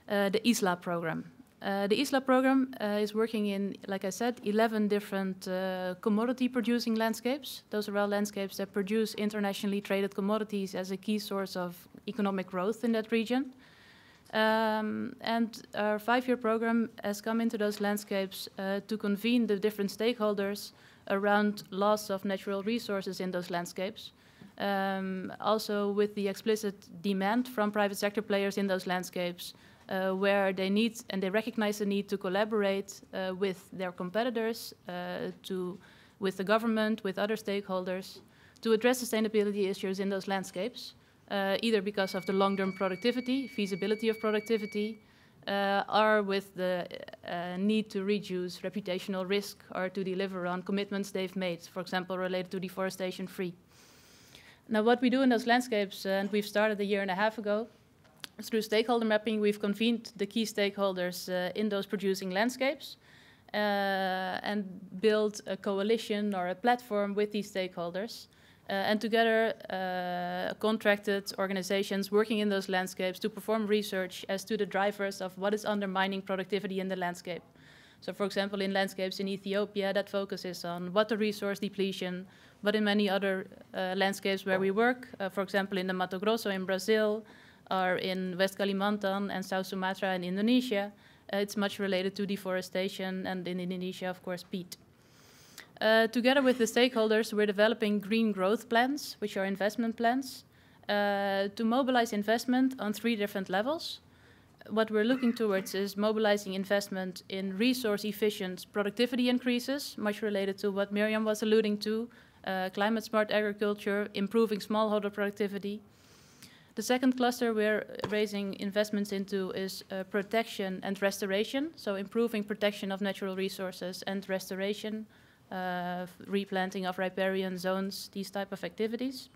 the ISLA program. The ISLA program is working in, like I said, 11 different commodity-producing landscapes. Those are all landscapes that produce internationally traded commodities as a key source of economic growth in that region. And our 5-year program has come into those landscapes to convene the different stakeholders around loss of natural resources in those landscapes. Also with the explicit demand from private sector players in those landscapes, where they need and they recognize the need to collaborate with their competitors, with the government, with other stakeholders, to address sustainability issues in those landscapes, either because of the long-term productivity, feasibility of productivity, or with the need to reduce reputational risk or to deliver on commitments they've made, for example, related to deforestation-free. Now, what we do in those landscapes, and we've started 1.5 years ago, through stakeholder mapping, we've convened the key stakeholders in those producing landscapes and built a coalition or a platform with these stakeholders. And together, contracted organizations working in those landscapes to perform research as to the drivers of what is undermining productivity in the landscape. So for example, in landscapes in Ethiopia, that focuses on water resource depletion, but in many other landscapes where we work, for example, in the Mato Grosso in Brazil, or in West Kalimantan and South Sumatra in Indonesia, it's much related to deforestation, and in Indonesia, of course, peat. Together with the stakeholders, we're developing green growth plans, which are investment plans, to mobilize investment on 3 different levels. What we're looking towards is mobilizing investment in resource-efficient productivity increases, much related to what Miriam was alluding to, climate-smart agriculture, improving smallholder productivity. The second cluster we're raising investments into is protection and restoration, so improving protection of natural resources and restoration, replanting of riparian zones, these type of activities.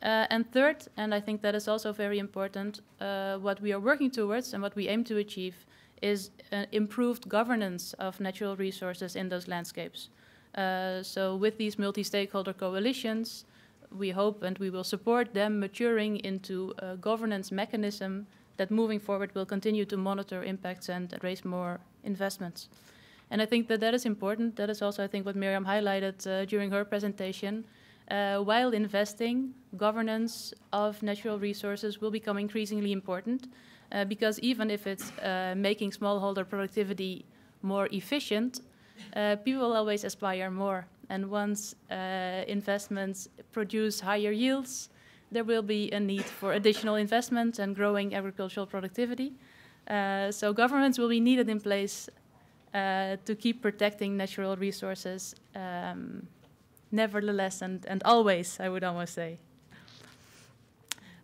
And third, and I think that is also very important, what we are working towards and what we aim to achieve is improved governance of natural resources in those landscapes. So with these multi-stakeholder coalitions, we hope and we will support them maturing into a governance mechanism that moving forward will continue to monitor impacts and raise more investments. And I think that that is important. That is also, I think, what Miriam highlighted during her presentation. While investing, governance of natural resources will become increasingly important because even if it's making smallholder productivity more efficient, people always aspire more. And once investments produce higher yields, there will be a need for additional investment and growing agricultural productivity. So governments will be needed in place to keep protecting natural resources nevertheless and always, I would almost say.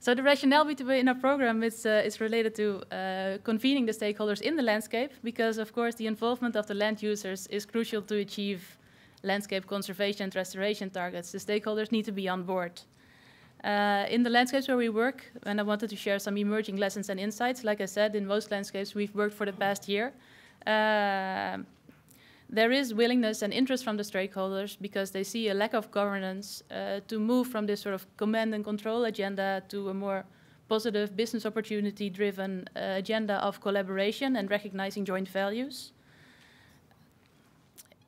So the rationale in our program is related to convening the stakeholders in the landscape because, of course, the involvement of the land users is crucial to achieve landscape conservation and restoration targets. The stakeholders need to be on board. In the landscapes where we work, and I wanted to share some emerging lessons and insights, like I said, in most landscapes we've worked for the past year, there is willingness and interest from the stakeholders because they see a lack of governance to move from this sort of command and control agenda to a more positive business opportunity-driven agenda of collaboration and recognizing joint values.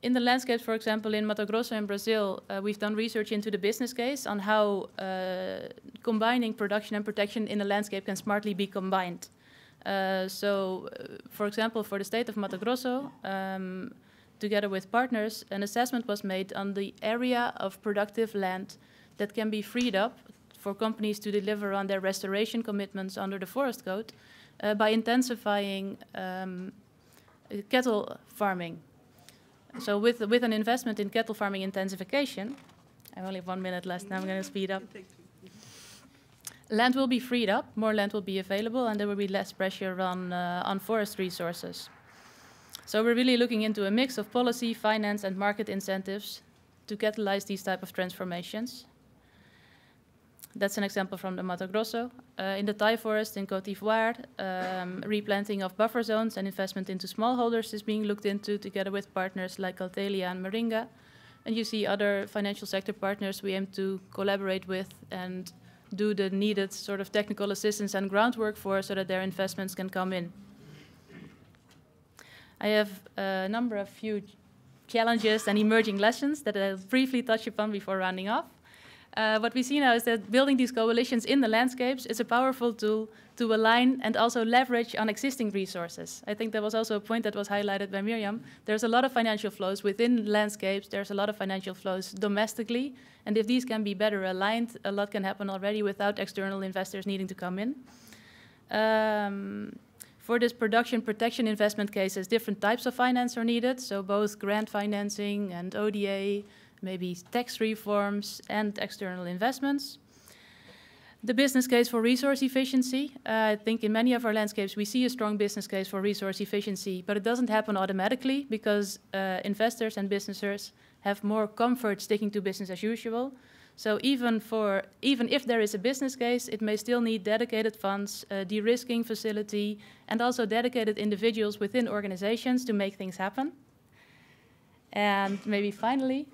In the landscapes, for example, in Mato Grosso in Brazil, we've done research into the business case on how combining production and protection in a landscape can smartly be combined. For example, for the state of Mato Grosso, together with partners, an assessment was made on the area of productive land that can be freed up for companies to deliver on their restoration commitments under the Forest Code by intensifying cattle farming. So with an investment in cattle farming intensification, I only have 1 minute left, now I'm going to speed up. Land will be freed up, more land will be available, and there will be less pressure on forest resources. So we're really looking into a mix of policy, finance, and market incentives to catalyze these type of transformations. That's an example from the Mato Grosso. In the Thai forest in Côte d'Ivoire, replanting of buffer zones and investment into smallholders is being looked into together with partners like Altelia and Moringa. And you see other financial sector partners we aim to collaborate with and do the needed sort of technical assistance and groundwork for so that their investments can come in. I have a number of few challenges and emerging lessons that I'll briefly touch upon before rounding off. What we see now is that building these coalitions in the landscapes is a powerful tool to align and also leverage on existing resources. I think that was also a point that was highlighted by Miriam. There's a lot of financial flows within landscapes. There's a lot of financial flows domestically. And if these can be better aligned, a lot can happen already without external investors needing to come in. For this production protection investment cases, different types of finance are needed. So both grant financing and ODA, maybe tax reforms and external investments. The business case for resource efficiency. I think in many of our landscapes we see a strong business case for resource efficiency, but it doesn't happen automatically because investors and businesses have more comfort sticking to business as usual. So even if there is a business case, it may still need dedicated funds, a de-risking facility, and also dedicated individuals within organizations to make things happen. And maybe finally,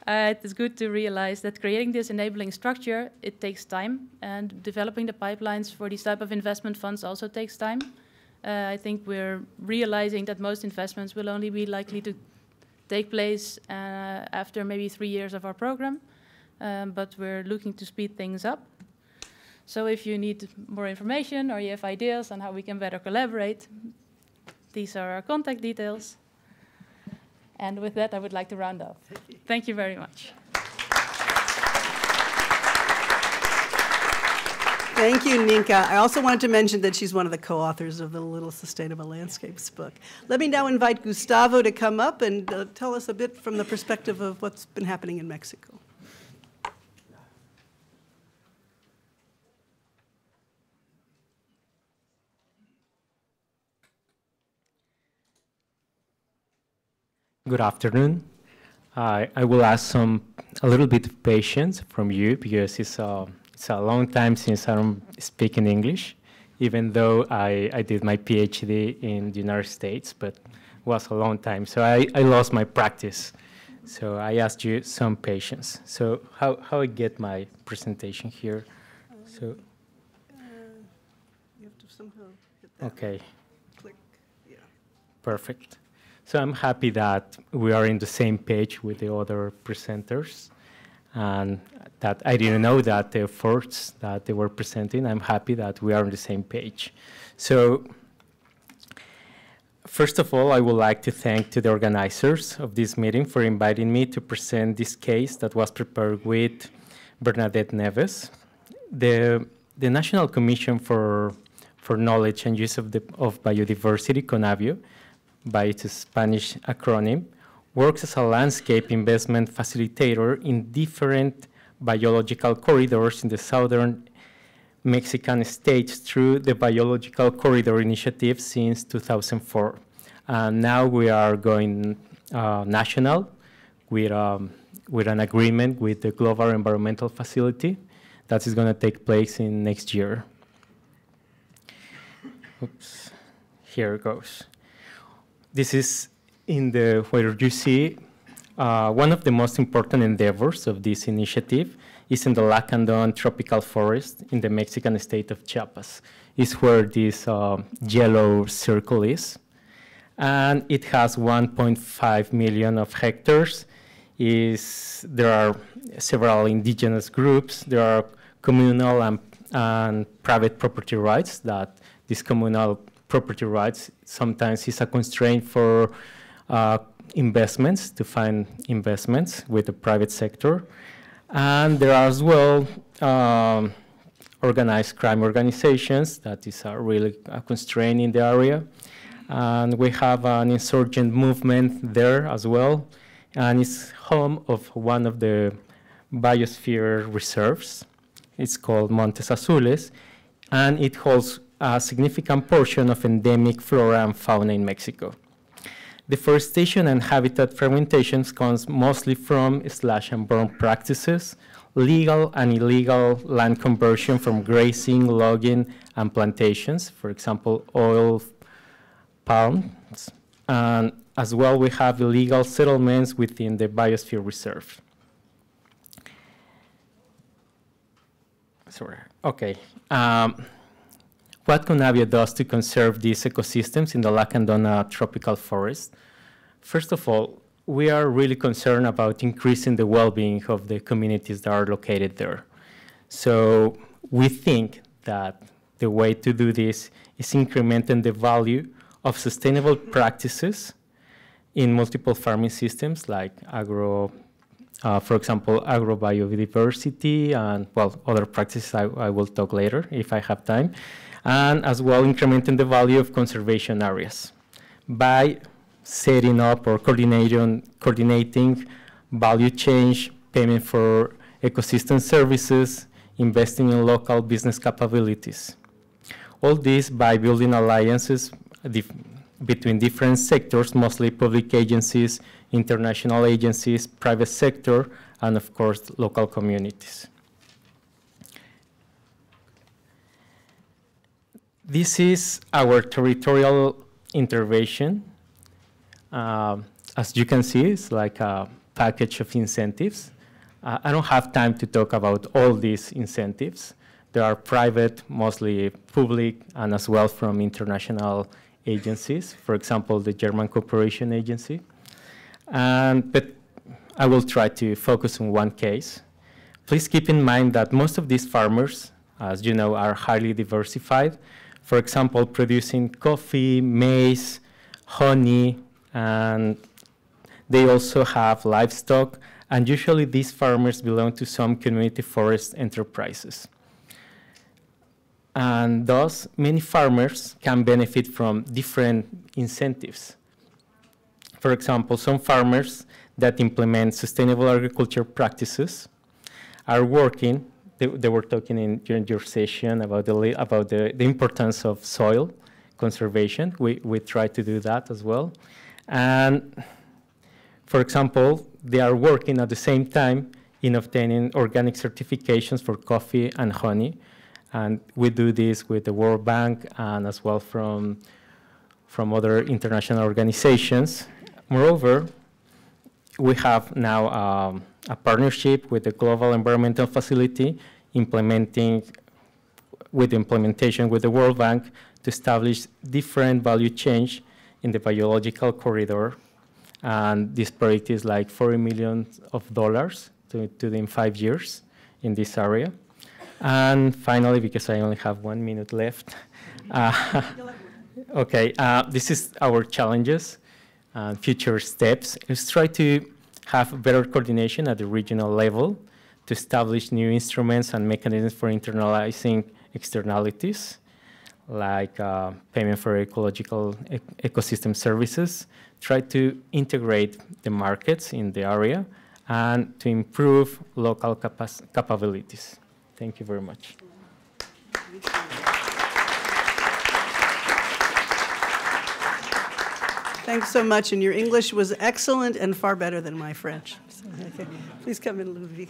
it is good to realize that creating this enabling structure, it takes time, and developing the pipelines for these type of investment funds also takes time. I think we're realizing that most investments will only be likely to take place after maybe 3 years of our program, but we're looking to speed things up. So if you need more information or you have ideas on how we can better collaborate, these are our contact details. And with that, I would like to round off. Thank you very much. Thank you, Ninka. I also wanted to mention that she's one of the co-authors of the Little Sustainable Landscapes book. Let me now invite Gustavo to come up and tell us a bit from the perspective of what's been happening in Mexico. Good afternoon. I will ask a little bit of patience from you because it's a long time since I'm speaking English, even though I did my PhD in the United States, but it was a long time. So I lost my practice. So I asked you some patience. So how I get my presentation here? So you have to somehow hit that. Okay. Click. Yeah. Perfect. So I'm happy that we are in the same page with the other presenters, and that I didn't know that the efforts that they were presenting. I'm happy that we are on the same page. So first of all, I would like to thank to the organizers of this meeting for inviting me to present this case that was prepared with Bernadette Neves. The National Commission for Knowledge and Use of Biodiversity, CONABIO, by its Spanish acronym, works as a landscape investment facilitator in different biological corridors in the southern Mexican states through the Biological Corridor Initiative since 2004. And now we are going national with an agreement with the Global Environmental Facility that is going to take place in next year. Oops, here it goes. This is where you see one of the most important endeavors of this initiative is in the Lacandon tropical forest in the Mexican state of Chiapas. It's where this yellow circle is. And it has 1.5 million of hectares. There are several indigenous groups. There are communal and private property rights that this communal property rights sometimes is a constraint for investments, to find investments with the private sector. And there are as well organized crime organizations that is really a constraint in the area. And we have an insurgent movement there as well. And it's home of one of the biosphere reserves. It's called Montes Azules, and it holds a significant portion of endemic flora and fauna in Mexico. Deforestation and habitat fragmentation comes mostly from slash and burn practices, legal and illegal land conversion from grazing, logging, and plantations, for example, oil palms. And as well, we have illegal settlements within the biosphere reserve. Sorry, okay. What CONABIO does to conserve these ecosystems in the Lacandon tropical forest? First of all, we are really concerned about increasing the well-being of the communities that are located there. So we think that the way to do this is incrementing the value of sustainable practices in multiple farming systems like for example, agrobiodiversity and, well, other practices I will talk later if I have time. And as well incrementing the value of conservation areas by setting up or coordinating value change, payment for ecosystem services, investing in local business capabilities. All this by building alliances between different sectors, mostly public agencies, international agencies, private sector, and of course, local communities. This is our territorial intervention. As you can see, it's like a package of incentives. I don't have time to talk about all these incentives, There are private, mostly public, and as well from international agencies, for example, the German Cooperation Agency. But I will try to focus on one case. Please keep in mind that most of these farmers, as you know, are highly diversified. For example, producing coffee, maize, honey, and they also have livestock. And usually these farmers belong to some community forest enterprises. And thus, many farmers can benefit from different incentives. For example, some farmers that implement sustainable agriculture practices are working. They were talking during your session about the importance of soil conservation. We try to do that as well. And for example, they are working at the same time in obtaining organic certifications for coffee and honey. And we do this with the World Bank and as well from other international organizations. Moreover, we have now a partnership with the Global Environmental Facility implementation with the World Bank to establish different value chains in the biological corridor. And this project is like $40 million to do in 5 years in this area. And finally, because I only have 1 minute left, okay, this is our challenges and future steps. Let's try to have better coordination at the regional level to establish new instruments and mechanisms for internalizing externalities, like payment for ecological ecosystem services, try to integrate the markets in the area, and to improve local capabilities. Thank you very much. Thanks so much, and your English was excellent and far better than my French. So, okay. Please come in, Ludwig.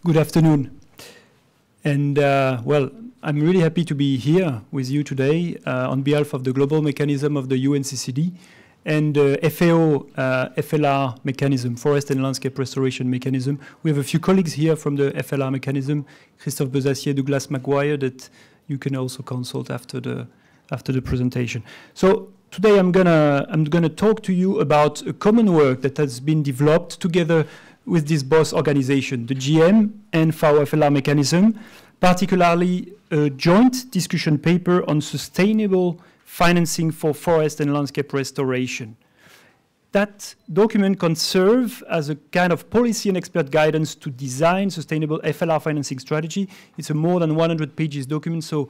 Good afternoon. And well, I'm really happy to be here with you today on behalf of the global mechanism of the UNCCD and FAO FLR mechanism, Forest and Landscape Restoration Mechanism. We have a few colleagues here from the FLR mechanism, Christophe Bezassier, Douglas Maguire, that you can also consult after the presentation. So today I'm gonna talk to you about a common work that has been developed together with this both organization, the GM and FAO FLR mechanism, particularly a joint discussion paper on sustainable financing for forest and landscape restoration. That document can serve as a kind of policy and expert guidance to design sustainable FLR financing strategy. It's a more than 100 pages document, so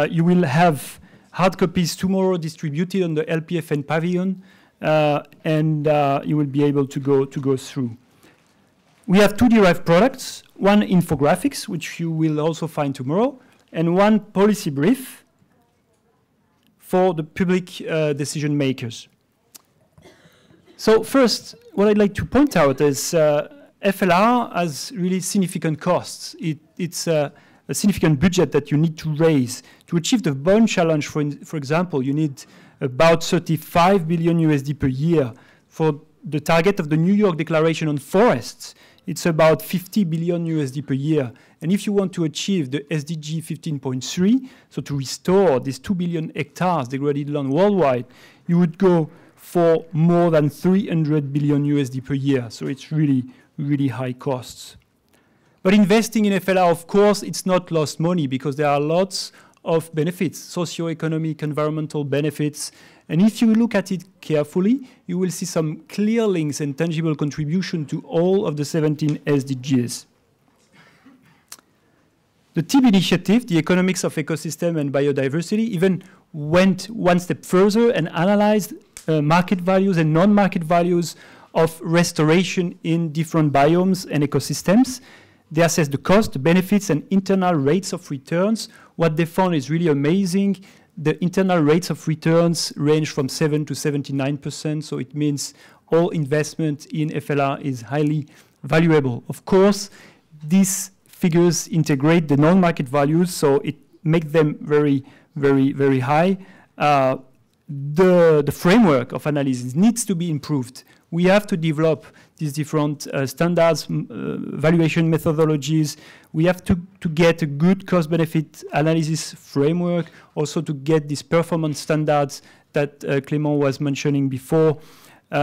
you will have hard copies tomorrow distributed on the LPFN pavilion, and you will be able to go through. We have two derived products, one infographics, which you will also find tomorrow, and one policy brief for the public decision makers. So first, what I'd like to point out is FLR has really significant costs. It's a significant budget that you need to raise. To achieve the bond challenge, for example, you need about 35 billion USD per year. For the target of the New York Declaration on Forests, it's about 50 billion USD per year. And if you want to achieve the SDG 15.3, so to restore these 2 billion hectares degraded land worldwide, you would go for more than 300 billion USD per year. So it's really, really high costs. But investing in FLR, of course, it's not lost money because there are lots of benefits, socioeconomic, environmental benefits. And if you look at it carefully, you will see some clear links and tangible contribution to all of the 17 SDGs. The TEEB initiative, the Economics of Ecosystem and Biodiversity, even went one step further and analyzed market values and non-market values of restoration in different biomes and ecosystems. They assessed the cost, the benefits, and internal rates of returns. What they found is really amazing. The internal rates of returns range from 7 to 79%, so it means all investment in FLR is highly valuable. Of course, this figures integrate the non-market values, so it makes them very, very, very high. The framework of analysis needs to be improved. We have to develop these different standards, valuation methodologies. We have to get a good cost-benefit analysis framework, also to get these performance standards that Clément was mentioning before.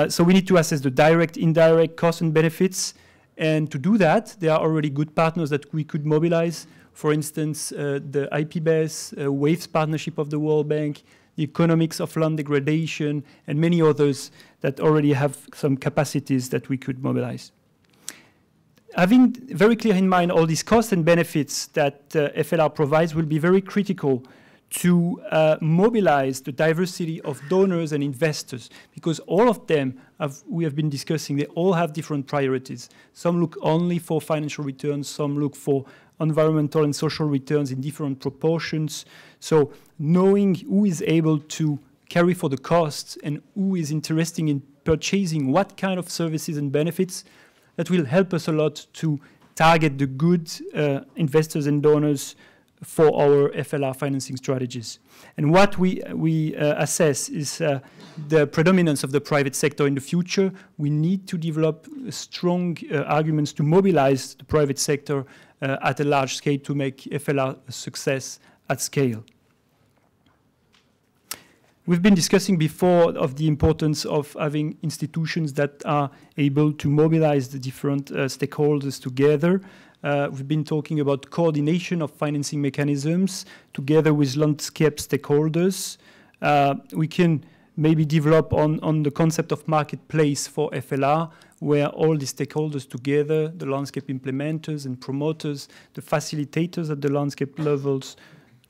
So we need to assess the direct, indirect costs and benefits. And to do that, there are already good partners that we could mobilize. For instance, the IPBES, WAVES partnership of the World Bank, the economics of land degradation, and many others that already have some capacities that we could mobilize. Having very clear in mind all these costs and benefits that FLR provides will be very critical to mobilize the diversity of donors and investors, because all of them, we have been discussing, they all have different priorities. Some look only for financial returns, some look for environmental and social returns in different proportions. So knowing who is able to carry for the costs and who is interested in purchasing what kind of services and benefits, that will help us a lot to target the good investors and donors for our FLR financing strategies. And what we assess is the predominance of the private sector in the future. We need to develop strong arguments to mobilize the private sector at a large scale to make FLR a success at scale. We've been discussing before of the importance of having institutions that are able to mobilize the different stakeholders together. We've been talking about coordination of financing mechanisms together with landscape stakeholders. We can maybe develop on the concept of marketplace for FLR, where all the stakeholders together, the landscape implementers and promoters, the facilitators at the landscape levels,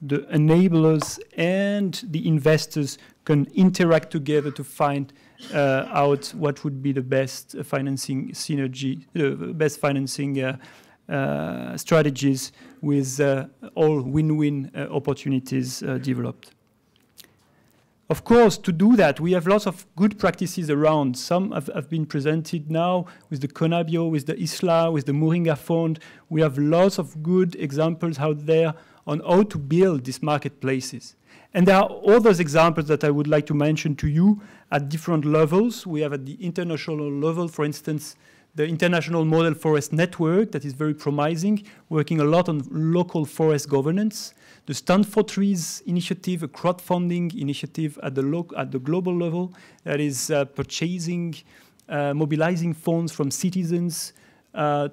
the enablers and the investors can interact together to find out what would be the best financing synergy, best financing strategies with all win-win opportunities developed. Of course, to do that, we have lots of good practices around. Some have been presented now with the CONABIO, with the ISLA, with the Moringa Fund. We have lots of good examples out there on how to build these marketplaces. And there are other examples that I would like to mention to you at different levels. We have at the international level, for instance, the International Model Forest Network that is very promising, working a lot on local forest governance. The Stand for Trees initiative, a crowdfunding initiative at the global level that is purchasing, mobilizing funds from citizens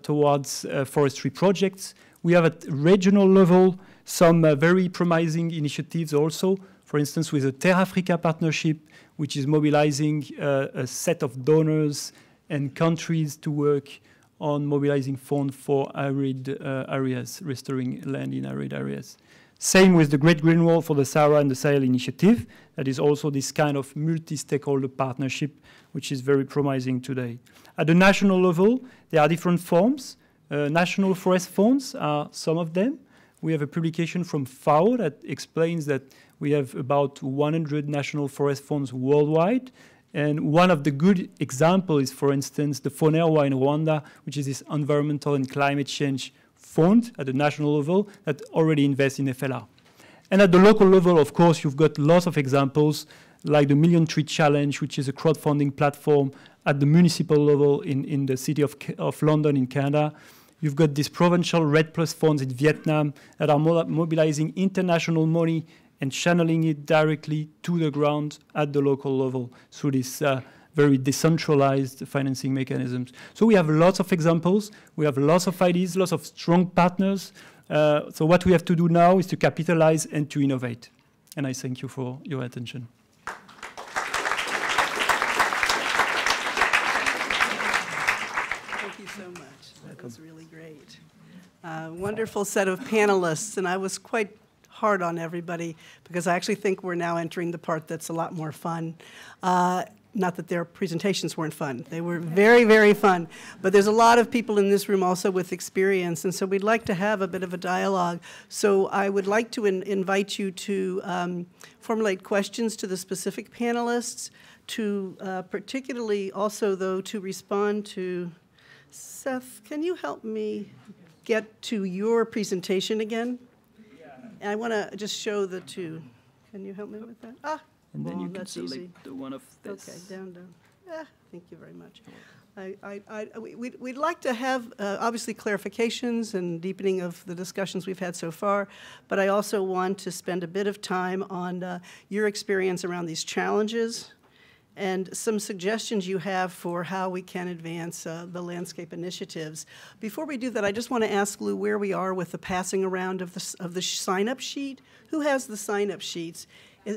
towards forestry projects. We have at regional level some very promising initiatives also, for instance, with the Terra Africa partnership, which is mobilizing a set of donors and countries to work on mobilizing funds for arid areas, restoring land in arid areas. Same with the Great Green Wall for the Sahara and the Sahel initiative. That is also this kind of multi-stakeholder partnership, which is very promising today. At the national level, there are different forms. National forest funds are some of them. We have a publication from FAO that explains that we have about 100 national forest funds worldwide. And one of the good examples is, for instance, the FONERWA in Rwanda, which is this environmental and climate change fund at the national level that already invests in FLR. And at the local level, of course, you've got lots of examples like the Million Tree Challenge, which is a crowdfunding platform at the municipal level in the city of London in Canada. You've got these provincial Red Plus funds in Vietnam that are mobilizing international money and channeling it directly to the ground at the local level through this very decentralized financing mechanisms. So we have lots of examples, we have lots of ideas, lots of strong partners. So what we have to do now is to capitalize and to innovate. And I thank you for your attention. Thank you so much. That was really great. Wonderful set of panelists, and I was quite hard on everybody because I actually think we're now entering the part that's a lot more fun. Not that their presentations weren't fun. They were very, very fun. But there's a lot of people in this room also with experience, and so we'd like to have a bit of a dialogue. So I would like to invite you to formulate questions to the specific panelists, to particularly also, though, to respond to Seth. Can you help me get to your presentation again. And I want to just show the two. Can you help me with that? Ah, And then well, you can that's select easy. the one of this. Okay, down. Ah, thank you very much. We'd like to have, obviously, clarifications and deepening of the discussions we've had so far, but I also want to spend a bit of time on your experience around these challenges and some suggestions you have for how we can advance the landscape initiatives. Before we do that, I just want to ask Lou where we are with the passing around of the sign-up sheet. Who has the sign-up sheets?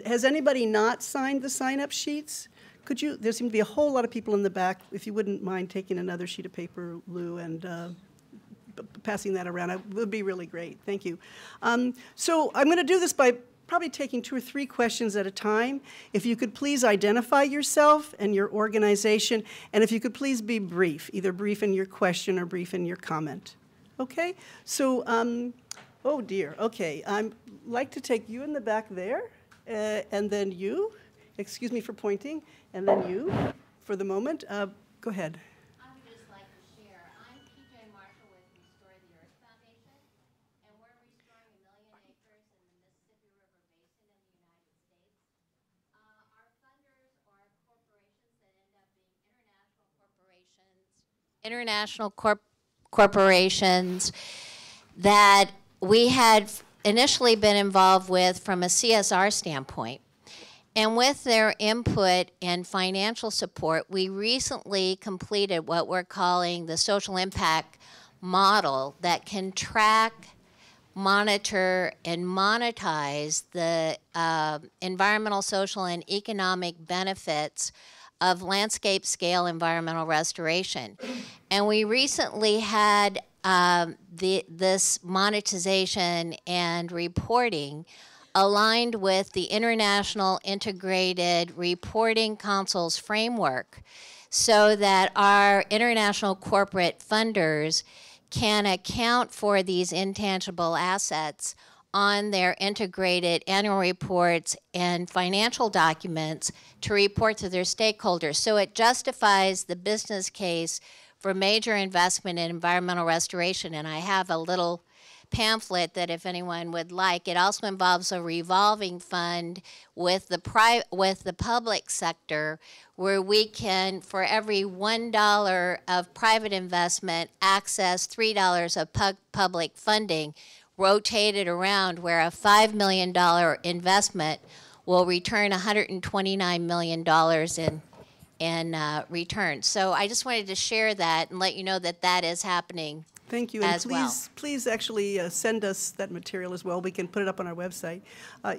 Has anybody not signed the sign-up sheets? Could you, there seem to be a whole lot of people in the back. If you wouldn't mind taking another sheet of paper, Lou, and passing that around, it would be really great. Thank you. So I'm going to do this by probably taking 2 or 3 questions at a time. If you could please identify yourself and your organization, and if you could please be brief, either brief in your question or brief in your comment. Okay? So, oh dear, okay. I'd like to take you in the back there, and then you. Excuse me for pointing, and then you for the moment. Go ahead. I would just like to share. I'm PJ Marshall with Restore the Earth Foundation, and we're restoring 1 million acres in the Mississippi River Basin in the United States. Our funders are corporations that end up being international corporations that we had initially been involved with from a CSR standpoint. And with their input and financial support, we recently completed what we're calling the social impact model that can track, monitor, and monetize the environmental, social, and economic benefits of landscape scale environmental restoration. And we recently had this monetization and reporting aligned with the International Integrated Reporting Council's framework so that our international corporate funders can account for these intangible assets on their integrated annual reports and financial documents to report to their stakeholders. So it justifies the business case for major investment in environmental restoration. And I have a little pamphlet that if anyone would like. It also involves a revolving fund with the public sector where we can, for every $1 of private investment, access $3 of public funding, rotated around where a $5 million investment will return $129 million in returns. So I just wanted to share that and let you know that that is happening. Thank you, and please actually send us that material as well. We can put it up on our website.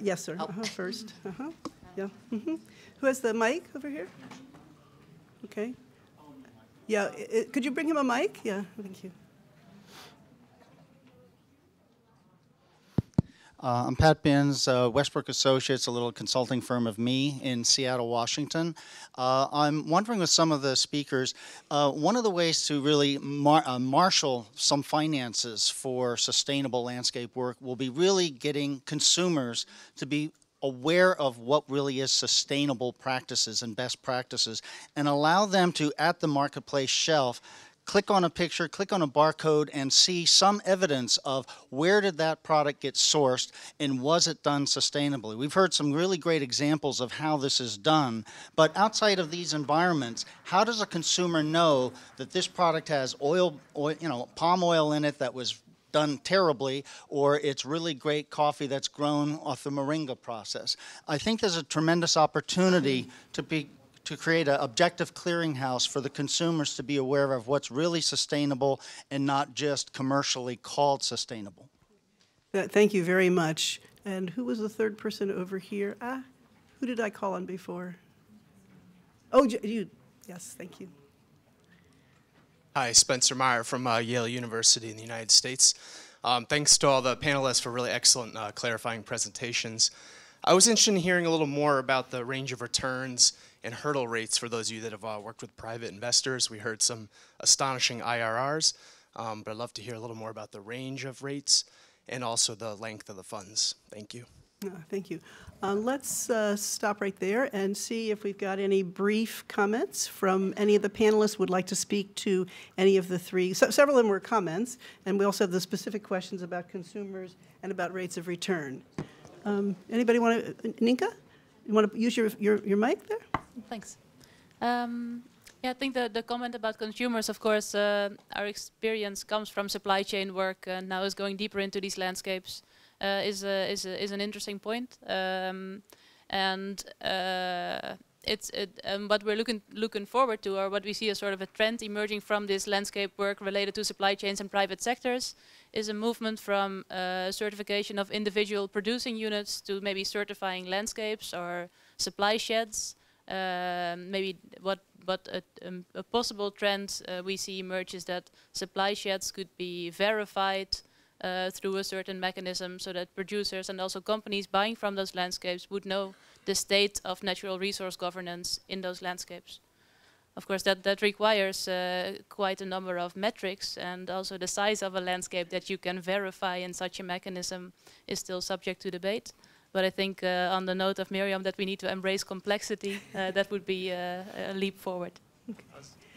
Yes, sir. First. Yeah. Who has the mic over here? Okay. Yeah. Could you bring him a mic? Yeah. Thank you. I'm Pat Binns, Westbrook Associates, a little consulting firm of me in Seattle, Washington. I'm wondering with some of the speakers, one of the ways to really marshal some finances for sustainable landscape work will be really getting consumers to be aware of what really is sustainable practices and best practices and allow them to, at the marketplace shelf, click on a picture, click on a barcode, and see some evidence of where did that product get sourced and was it done sustainably. We've heard some really great examples of how this is done, but outside of these environments, how does a consumer know that this product has palm oil in it that was done terribly, or it's really great coffee that's grown off the Moringa process? I think there's a tremendous opportunity to create an objective clearinghouse for the consumers to be aware of what's really sustainable and not just commercially called sustainable. Thank you very much. And who was the third person over here? Who did I call on before? Oh, you. Yes, thank you. Hi, Spencer Meyer from Yale University in the United States. Thanks to all the panelists for really excellent clarifying presentations. I was interested in hearing a little more about the range of returns and hurdle rates for those of you that have worked with private investors. We heard some astonishing IRRs, but I'd love to hear a little more about the range of rates and also the length of the funds. Thank you. Thank you. Let's stop right there and see if we've got any brief comments from any of the panelists would like to speak to any of the three. So, several of them were comments, and we also have the specific questions about consumers and about rates of return. Anybody want to, Ninka? You want to use your mic there? Thanks. Yeah, I think the comment about consumers, of course, our experience comes from supply chain work and now is going deeper into these landscapes. Is an interesting point, what we're looking forward to, or what we see as sort of a trend emerging from this landscape work related to supply chains and private sectors, is a movement from certification of individual producing units to maybe certifying landscapes or supply sheds. Maybe what a possible trend we see emerge is that supply sheds could be verified through a certain mechanism, so that producers and also companies buying from those landscapes would know the state of natural resource governance in those landscapes. Of course, that requires quite a number of metrics, and also the size of a landscape that you can verify in such a mechanism is still subject to debate. But I think on the note of Miriam that we need to embrace complexity, that would be a leap forward.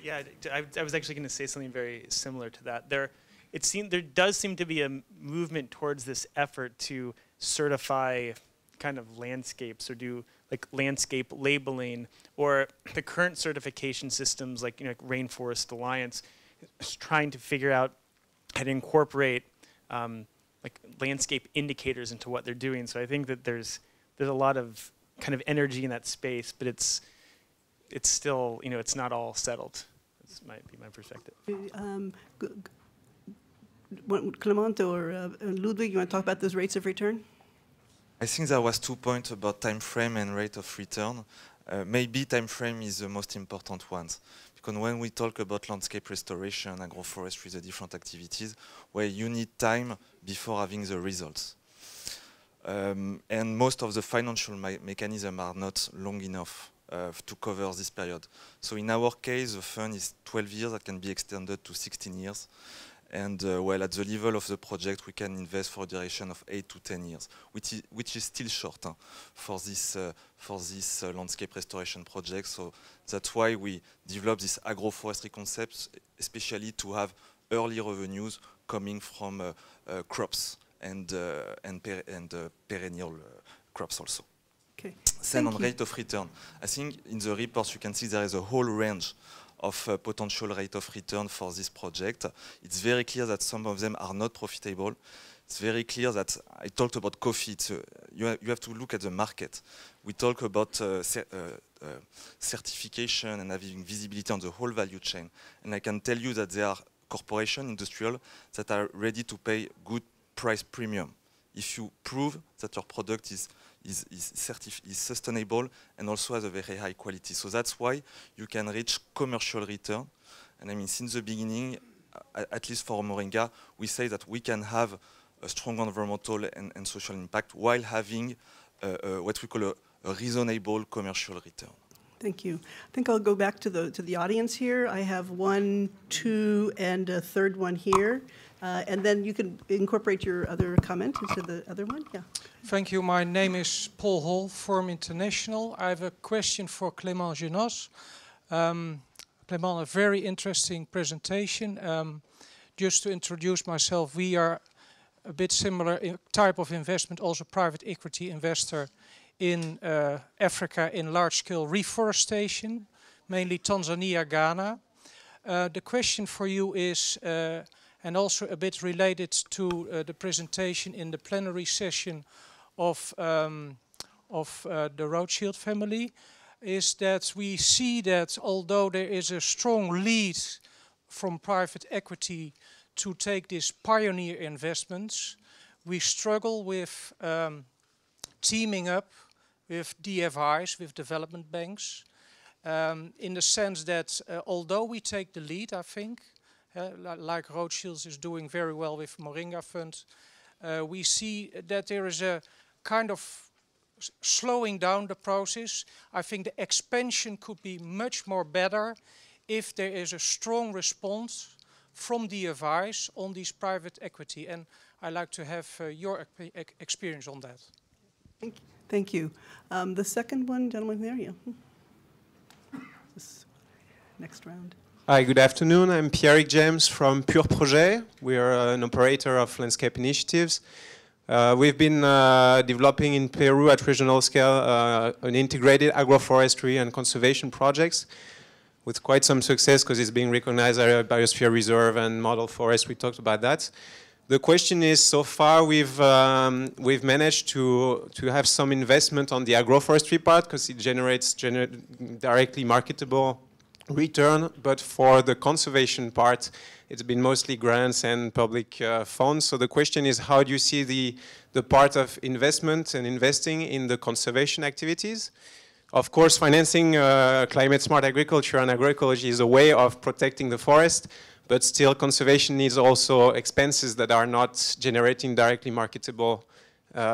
Yeah, I was actually going to say something very similar to that. There does seem to be a movement towards this effort to certify kind of landscapes or do like landscape labeling, or the current certification systems like, like Rainforest Alliance is trying to figure out how to incorporate like landscape indicators into what they're doing. So I think that there's a lot of kind of energy in that space, but it's still, it's not all settled. This might be my perspective. Clément or Ludwig, you want to talk about those rates of return? I think there was 2 points about time frame and rate of return. Maybe time frame is the most important one, because when we talk about landscape restoration, agroforestry, the different activities, where you need time before having the results. And most of the financial mechanisms are not long enough to cover this period. So in our case, the fund is 12 years, that can be extended to 16 years. And well, at the level of the project, we can invest for a duration of 8 to 10 years, which is still short for this landscape restoration project. So that's why we develop this agroforestry concepts, especially to have early revenues coming from crops and perennial crops also. Okay. Then on rate of return, I think in the reports you can see there is a whole range of potential rate of return for this project. It's very clear that some of them are not profitable. It's very clear that I talked about coffee. You have to look at the market. We talk about certification and having visibility on the whole value chain. And I can tell you that there are corporations, industrial, that are ready to pay good price premium if you prove that your product is sustainable and also has a very high quality. So that's why you can reach commercial return. And I mean, since the beginning, at least for Moringa, we say that we can have a strong environmental and social impact while having what we call a reasonable commercial return. Thank you. I think I'll go back to the audience here. I have 1, 2, and a third one here. And then you can incorporate your other comment into the other one. Yeah. Thank you. My name is Paul Hall, Forum International. I have a question for Clément Chenost. Clément, a very interesting presentation. Just to introduce myself, we are a bit similar type of investment, also private equity investor in Africa in large-scale reforestation, mainly Tanzania, Ghana. The question for you is, and also a bit related to the presentation in the plenary session of the Rothschild family, is that we see that although there is a strong lead from private equity to take these pioneer investments, we struggle with teaming up with DFIs, with development banks, in the sense that although we take the lead, I think, like Rothschilds is doing very well with Moringa Fund, we see that there is a kind of slowing down the process. I think the expansion could be much more better if there is a strong response from DFIs on these private equity. And I'd like to have your experience on that. Thank you. The second one, gentleman there, yeah. This next round. Hi, good afternoon. I'm Pierre James from Pure Projet. We are an operator of landscape initiatives. We've been developing in Peru at regional scale an integrated agroforestry and conservation projects with quite some success because it's being recognized as a biosphere reserve and model forest. We talked about that. The question is, so far we've managed to have some investment on the agroforestry part because it generates directly marketable return, but for the conservation part, it's been mostly grants and public funds. So the question is, how do you see the part of investment and investing in the conservation activities? Of course, financing climate smart agriculture and agroecology is a way of protecting the forest, but still conservation needs also expenses that are not generating directly marketable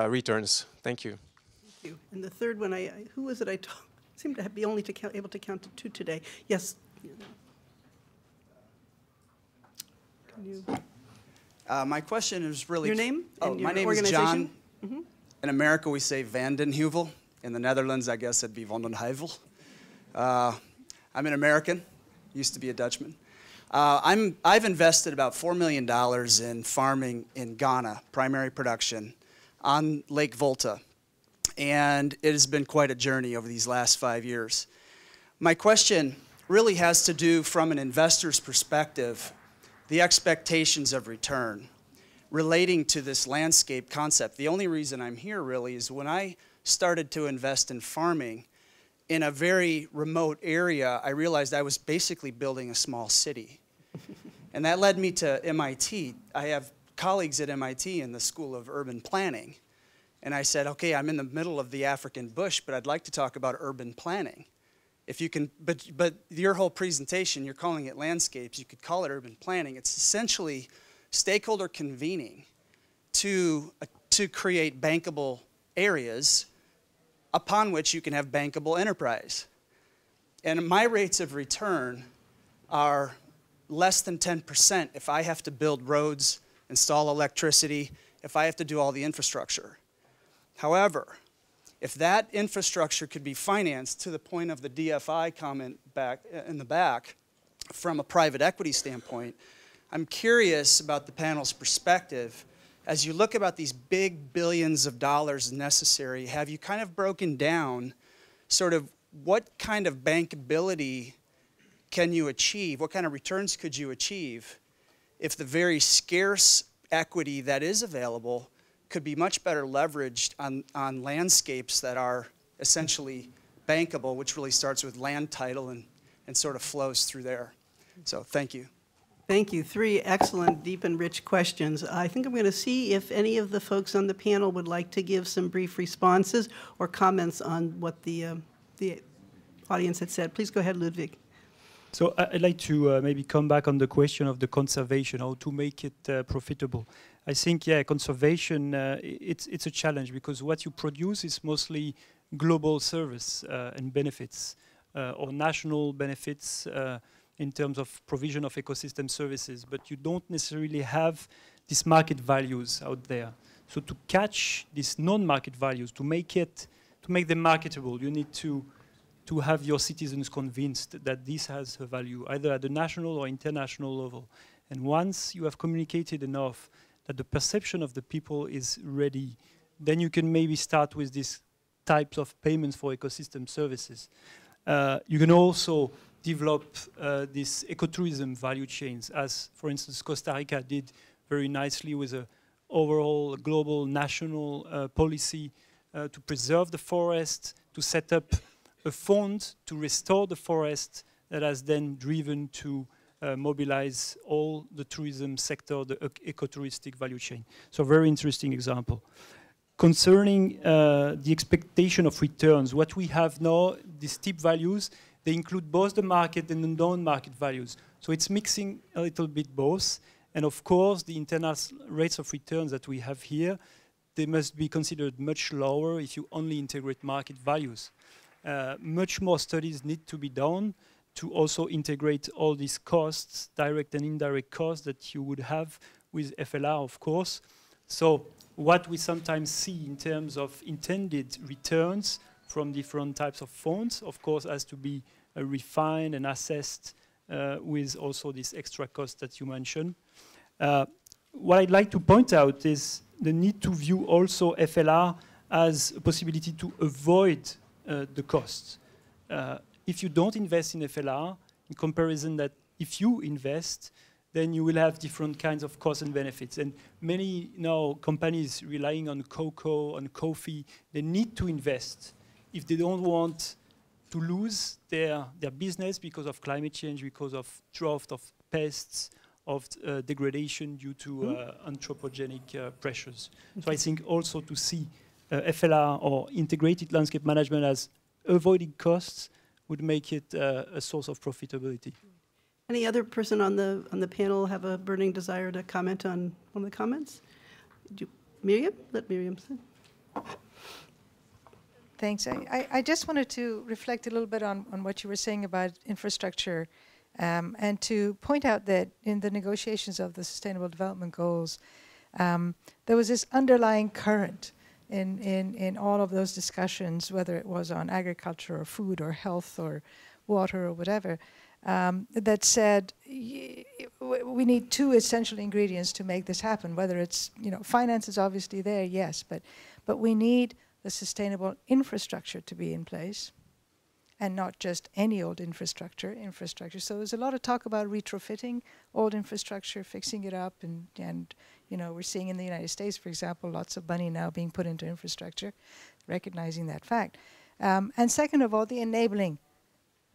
returns. Thank you. Thank you. And the third one, who was it I seem to be only able to count to 2 today. Yes. Can you? My question is really... Your name? Oh, my name is John. In America, we say Vandenheuvel. In the Netherlands, I guess it'd be Vandenheuvel. I'm an American, used to be a Dutchman. I've invested about $4 million in farming in Ghana, primary production, on Lake Volta. And it has been quite a journey over these last 5 years. My question really has to do, from an investor's perspective, the expectations of return relating to this landscape concept. The only reason I'm here really is when I started to invest in farming in a very remote area, I realized I was basically building a small city. And that led me to MIT. I have colleagues at MIT in the School of Urban Planning. And I said, okay, I'm in the middle of the African bush, but I'd like to talk about urban planning. If you can, but your whole presentation, you're calling it landscapes, you could call it urban planning. It's essentially stakeholder convening to create bankable areas upon which you can have bankable enterprise. And my rates of return are less than 10% if I have to build roads, install electricity, if I have to do all the infrastructure. However, if that infrastructure could be financed, to the point of the DFI comment back in the back, from a private equity standpoint, I'm curious about the panel's perspective. As you look about these big billions of dollars necessary, have you kind of broken down sort of what kind of bankability can you achieve? What kind of returns could you achieve if the very scarce equity that is available could be much better leveraged on landscapes that are essentially bankable, which really starts with land title and sort of flows through there. So thank you. Thank you. 3 excellent, deep, and rich questions. I think I'm going to see if any of the folks on the panel would like to give some brief responses or comments on what the audience had said. Please go ahead, Ludwig. So I'd like to maybe come back on the question of the conservation, how to make it profitable. I think, yeah, conservation, it's a challenge because what you produce is mostly global service and benefits or national benefits in terms of provision of ecosystem services, but you don't necessarily have these market values out there. So to catch these non-market values, to make them marketable, you need to have your citizens convinced that this has a value, either at the national or international level. And once you have communicated enough that the perception of the people is ready, then you can maybe start with these types of payments for ecosystem services. You can also develop these ecotourism value chains, as, for instance, Costa Rica did very nicely with an overall global national policy to preserve the forest, to set up a fund to restore the forest that has then driven to mobilize all the tourism sector, the ecotouristic value chain. So very interesting example. Concerning the expectation of returns, what we have now, these steep values, they include both the market and the non-market values. So it's mixing a little bit both. And of course, the internal rates of returns that we have here, they must be considered much lower if you only integrate market values. Much more studies need to be done to also integrate all these costs, direct and indirect costs that you would have with FLR, of course. So what we sometimes see in terms of intended returns from different types of funds, of course, has to be refined and assessed with also this extra cost that you mentioned. What I'd like to point out is the need to view also FLR as a possibility to avoid the costs. If you don't invest in FLR, in comparison that if you invest, then you will have different kinds of costs and benefits. And many now companies relying on cocoa, on coffee, they need to invest if they don't want to lose their business because of climate change, because of drought, of pests, of degradation due to anthropogenic pressures. So I think also to see FLR or integrated landscape management as avoiding costs would make it a source of profitability. Any other person on the panel have a burning desire to comment on one of the comments? Miriam? Let Miriam say. Thanks. I just wanted to reflect a little bit on what you were saying about infrastructure and to point out that in the negotiations of the Sustainable Development Goals, there was this underlying current in all of those discussions, whether it was on agriculture or food or health or water or whatever, that said we need two essential ingredients to make this happen, whether it's, finance is obviously there, yes, but we need the sustainable infrastructure to be in place, and not just any old infrastructure. So there's a lot of talk about retrofitting old infrastructure, fixing it up, and we're seeing in the United States, for example, lots of money now being put into infrastructure, recognizing that fact. And second of all, the enabling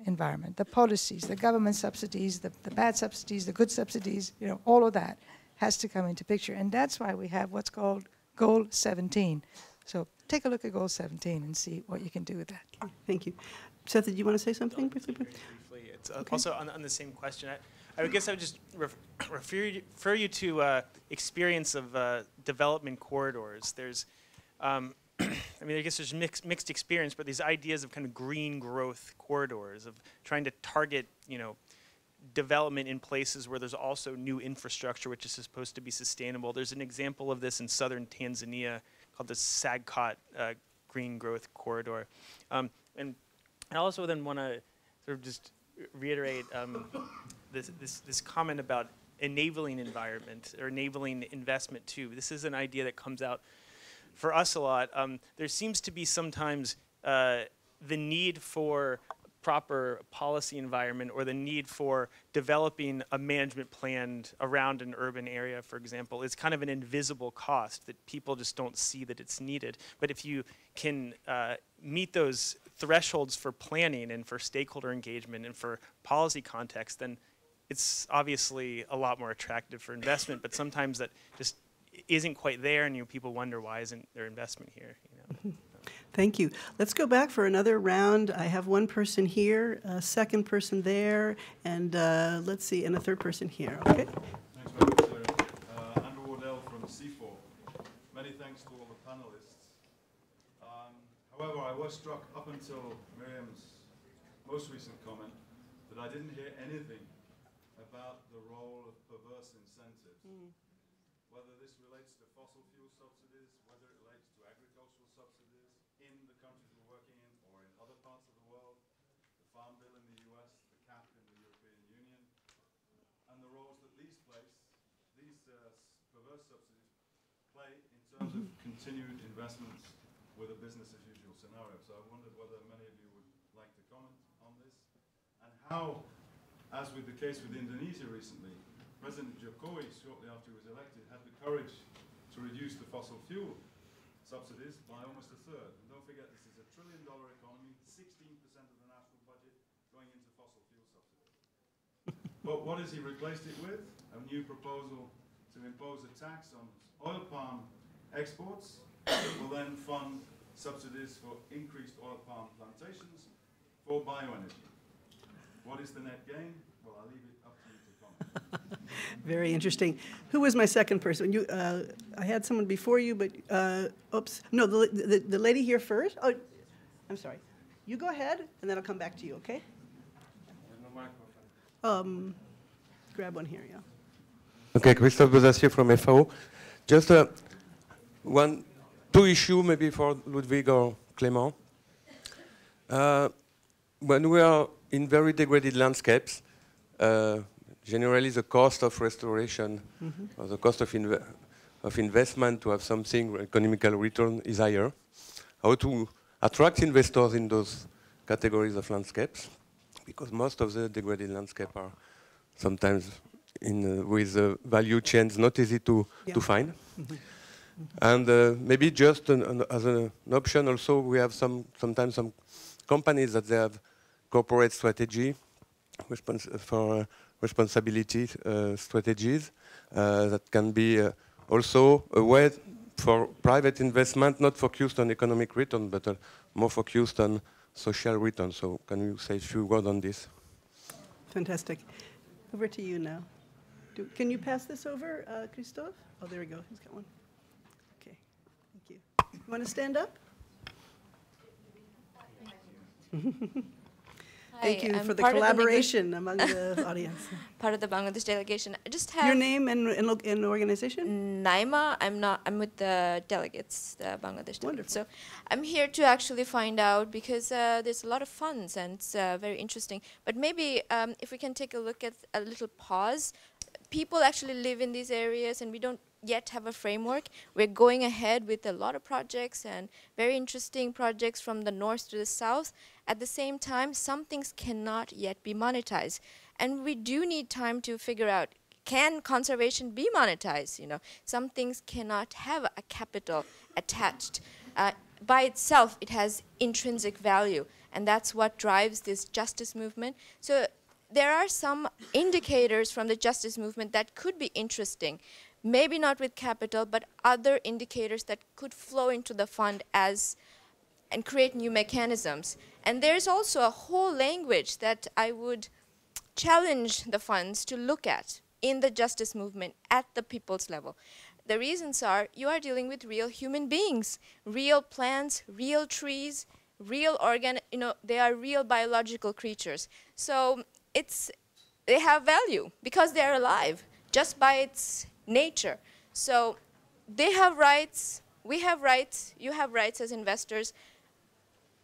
environment, the policies, the government subsidies, the bad subsidies, the good subsidies, all of that has to come into picture. And that's why we have what's called Goal 17. So take a look at Goal 17 and see what you can do with that. Thank you. Seth, did you want to say something briefly? Briefly. It's also on the same question. I guess I would just refer you to experience of development corridors. There's, I guess there's mixed experience, but these ideas of kind of green growth corridors, of trying to target, development in places where there's also new infrastructure, which is supposed to be sustainable. There's an example of this in southern Tanzania called the Sagcot Green Growth Corridor. And I also then want to sort of just reiterate this comment about enabling environment or enabling investment too. This is an idea that comes out for us a lot. There seems to be sometimes the need for proper policy environment or the need for developing a management plan around an urban area, for example, is kind of an invisible cost that people just don't see that it's needed. But if you can meet those thresholds for planning and for stakeholder engagement and for policy context, then it's obviously a lot more attractive for investment, but sometimes that just isn't quite there, and people wonder why isn't there investment here. Thank you. Let's go back for another round. I have one person here, a second person there, and let's see, and a third person here. Okay. Thanks very much, Sarah. Andrew Wardell from C4. Many thanks to all the panelists. However, I was struck up until Miriam's most recent comment that I didn't hear anything about the role of perverse incentives. Whether this relates to fossil fuel subsidies, whether it relates to agricultural subsidies in the countries we're working in or in other parts of the world, the Farm Bill in the US, the CAP in the European Union, and the roles that these perverse subsidies play in terms of continued investments with a business as usual scenario. So I wondered whether many of you would like to comment on this, and how, as with the case with Indonesia recently, President Jokowi, shortly after he was elected, had the courage to reduce the fossil fuel subsidies by almost a third. And don't forget, this is a $1 trillion economy, 16% of the national budget going into fossil fuel subsidies. But what has he replaced it with? A new proposal to impose a tax on oil palm exports that will then fund subsidies for increased oil palm plantations for bioenergy. What is the net gain? Well, I'll leave it up to you to comment. Very interesting. Who was my second person? You, I had someone before you, but oops. No, the lady here first. Oh, I'm sorry. You go ahead, and then I'll come back to you. Okay? Grab one here, yeah. Okay, Christophe Bozassier from FAO. Just two issues maybe for Ludwig or Clément. When we are in very degraded landscapes, generally the cost of restoration or the cost of investment to have something economical return is higher. How to attract investors in those categories of landscapes? Because most of the degraded landscapes are sometimes with value chains not easy to find. And maybe just as an option also, we have sometimes some companies that they have corporate strategy for responsibility strategies that can be also a way for private investment, not focused on economic return, but more focused on social return. So can you say a few words on this? Fantastic. Over to you now. Can you pass this over, Christophe? Oh, there we go. He's got one. Okay. Thank you. You want to stand up? Thank you for the collaboration among the audience. Part of the Bangladesh delegation. I just have your name and organization. Naima. I'm with the delegates, the Bangladesh delegates. So I'm here to actually find out because there's a lot of funds and it's very interesting. But maybe if we can take a look at a little pause. People actually live in these areas and we don't yet have a framework. We're going ahead with a lot of projects and very interesting projects from the north to the south. At the same time, some things cannot yet be monetized. And we do need time to figure out, can conservation be monetized? You know, some things cannot have a capital attached. By itself, it has intrinsic value. And that's what drives this justice movement. So there are some indicators from the justice movement that could be interesting. Maybe not with capital, but other indicators that could flow into the fund and create new mechanisms. And there's also a whole language that I would challenge the funds to look at in the justice movement at the people's level. The reasons are you are dealing with real human beings, real plants, real trees, real they are real biological creatures. So they have value because they're alive just by its nature. So they have rights, we have rights, you have rights as investors.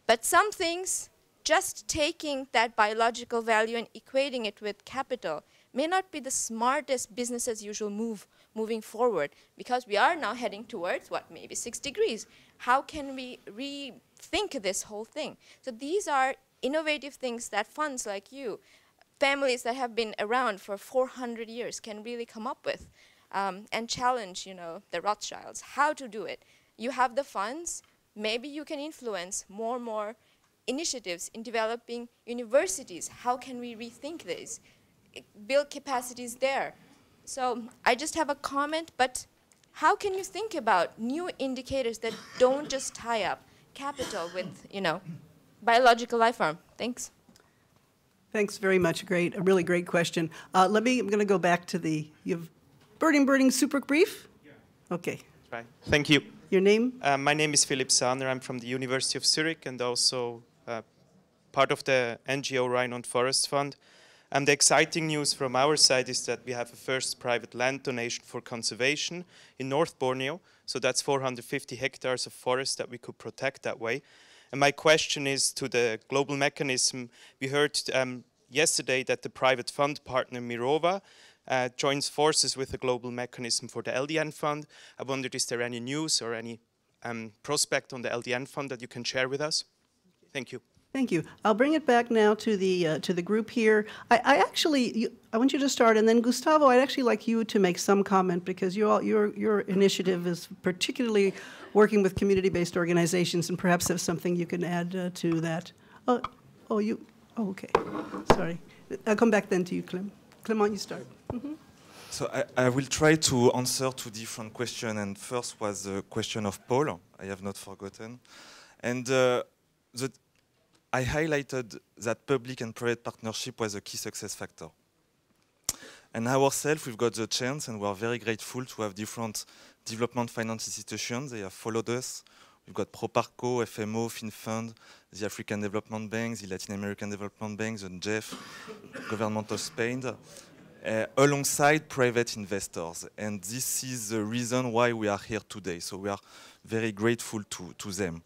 But some things, just taking that biological value and equating it with capital may not be the smartest business as usual move moving forward, because we are now heading towards what, maybe 6 degrees. How can we rethink this whole thing? So these are innovative things that funds like you, families that have been around for 400 years can really come up with and challenge, the Rothschilds, how to do it. You have the funds, maybe you can influence more initiatives in developing universities. How can we rethink this? Build capacities there. So I just have a comment, but how can you think about new indicators that don't just tie up capital with, biological life form? Thanks. Thanks very much. A really great question. I'm going to go back to you have birding super brief? Yeah. Okay. Right. Thank you. Your name? My name is Philipp Sahner. I'm from the University of Zurich and also part of the NGO Rhine Forest Fund. And the exciting news from our side is that we have a first private land donation for conservation in North Borneo. So that's 450 hectares of forest that we could protect that way. And my question is to the global mechanism. We heard yesterday that the private fund partner Mirova joins forces with the global mechanism for the LDN fund. I wondered, is there any news or any prospect on the LDN fund that you can share with us? Thank you. Thank you. I'll bring it back now to the group here. I want you to start, and then Gustavo, I'd actually like you to make some comment because your initiative is particularly working with community-based organizations, and perhaps have something you can add to that. Okay. Sorry. I'll come back then to you, Clem. Clément, you start. Mm-hmm. So I will try to answer 2 different questions, and first was the question of Paul. I have not forgotten, and I highlighted that public and private partnership was a key success factor. And ourselves, we've got the chance, and we're very grateful to have different development finance institutions. They have followed us. We've got Proparco, FMO, FinFund, the African Development Bank, the Latin American Development Bank, the GEF, Government of Spain. alongside private investors. And this is the reason why we are here today. So we are very grateful to them.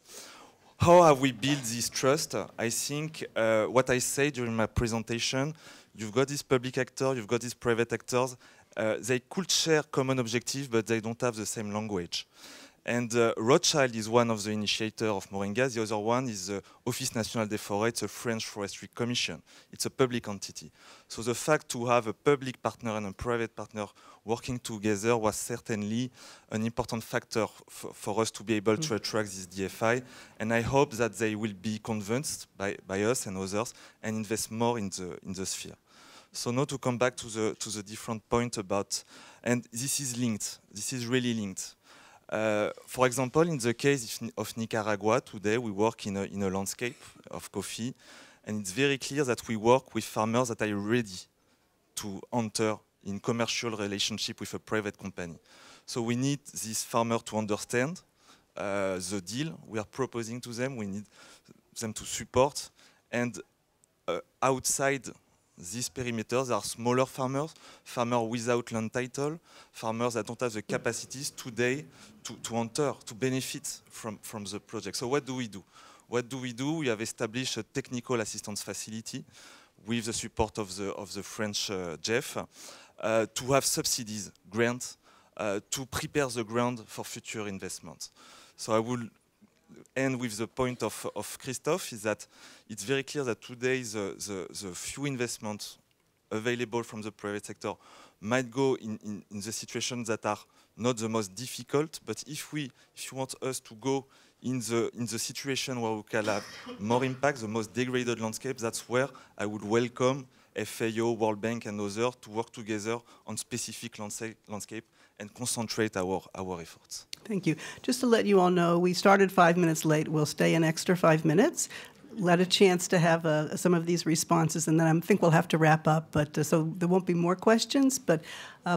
How have we built this trust? I think what I said during my presentation, you've got these public actors, you've got these private actors. They could share common objectives, but they don't have the same language. And Rothschild is one of the initiators of Moringa. The other one is the Office National des Forêts, it's a French Forestry Commission. It's a public entity. So the fact to have a public partner and a private partner working together was certainly an important factor for us to be able to attract this DFI. And I hope that they will be convinced by us and others and invest more in the sphere. So now to come back to the different point about, and this is linked, this is really linked. For example, in the case of Nicaragua, today we work in a landscape of coffee, and it's very clear that we work with farmers that are ready to enter in commercial relationship with a private company. So we need this farmer to understand the deal we are proposing to them, we need them to support, and outside these perimeters, there are smaller farmers, farmers without land title, farmers that don't have the capacities today to enter, to benefit from the project. So what do we do? What do we do? We have established a technical assistance facility with the support of the French Jeff to have subsidies, grants, to prepare the ground for future investments. So I will end with the point of Christophe, is that it's very clear that today the few investments available from the private sector might go in the situations that are not the most difficult, but if you want us to go in the situation where we can have more impact, the most degraded landscape, that's where I would welcome FAO, World Bank and others to work together on specific landscape and concentrate our efforts. Thank you. Just to let you all know, we started 5 minutes late. We'll stay an extra 5 minutes, let a chance to have some of these responses, and then I think we'll have to wrap up. But so there won't be more questions, but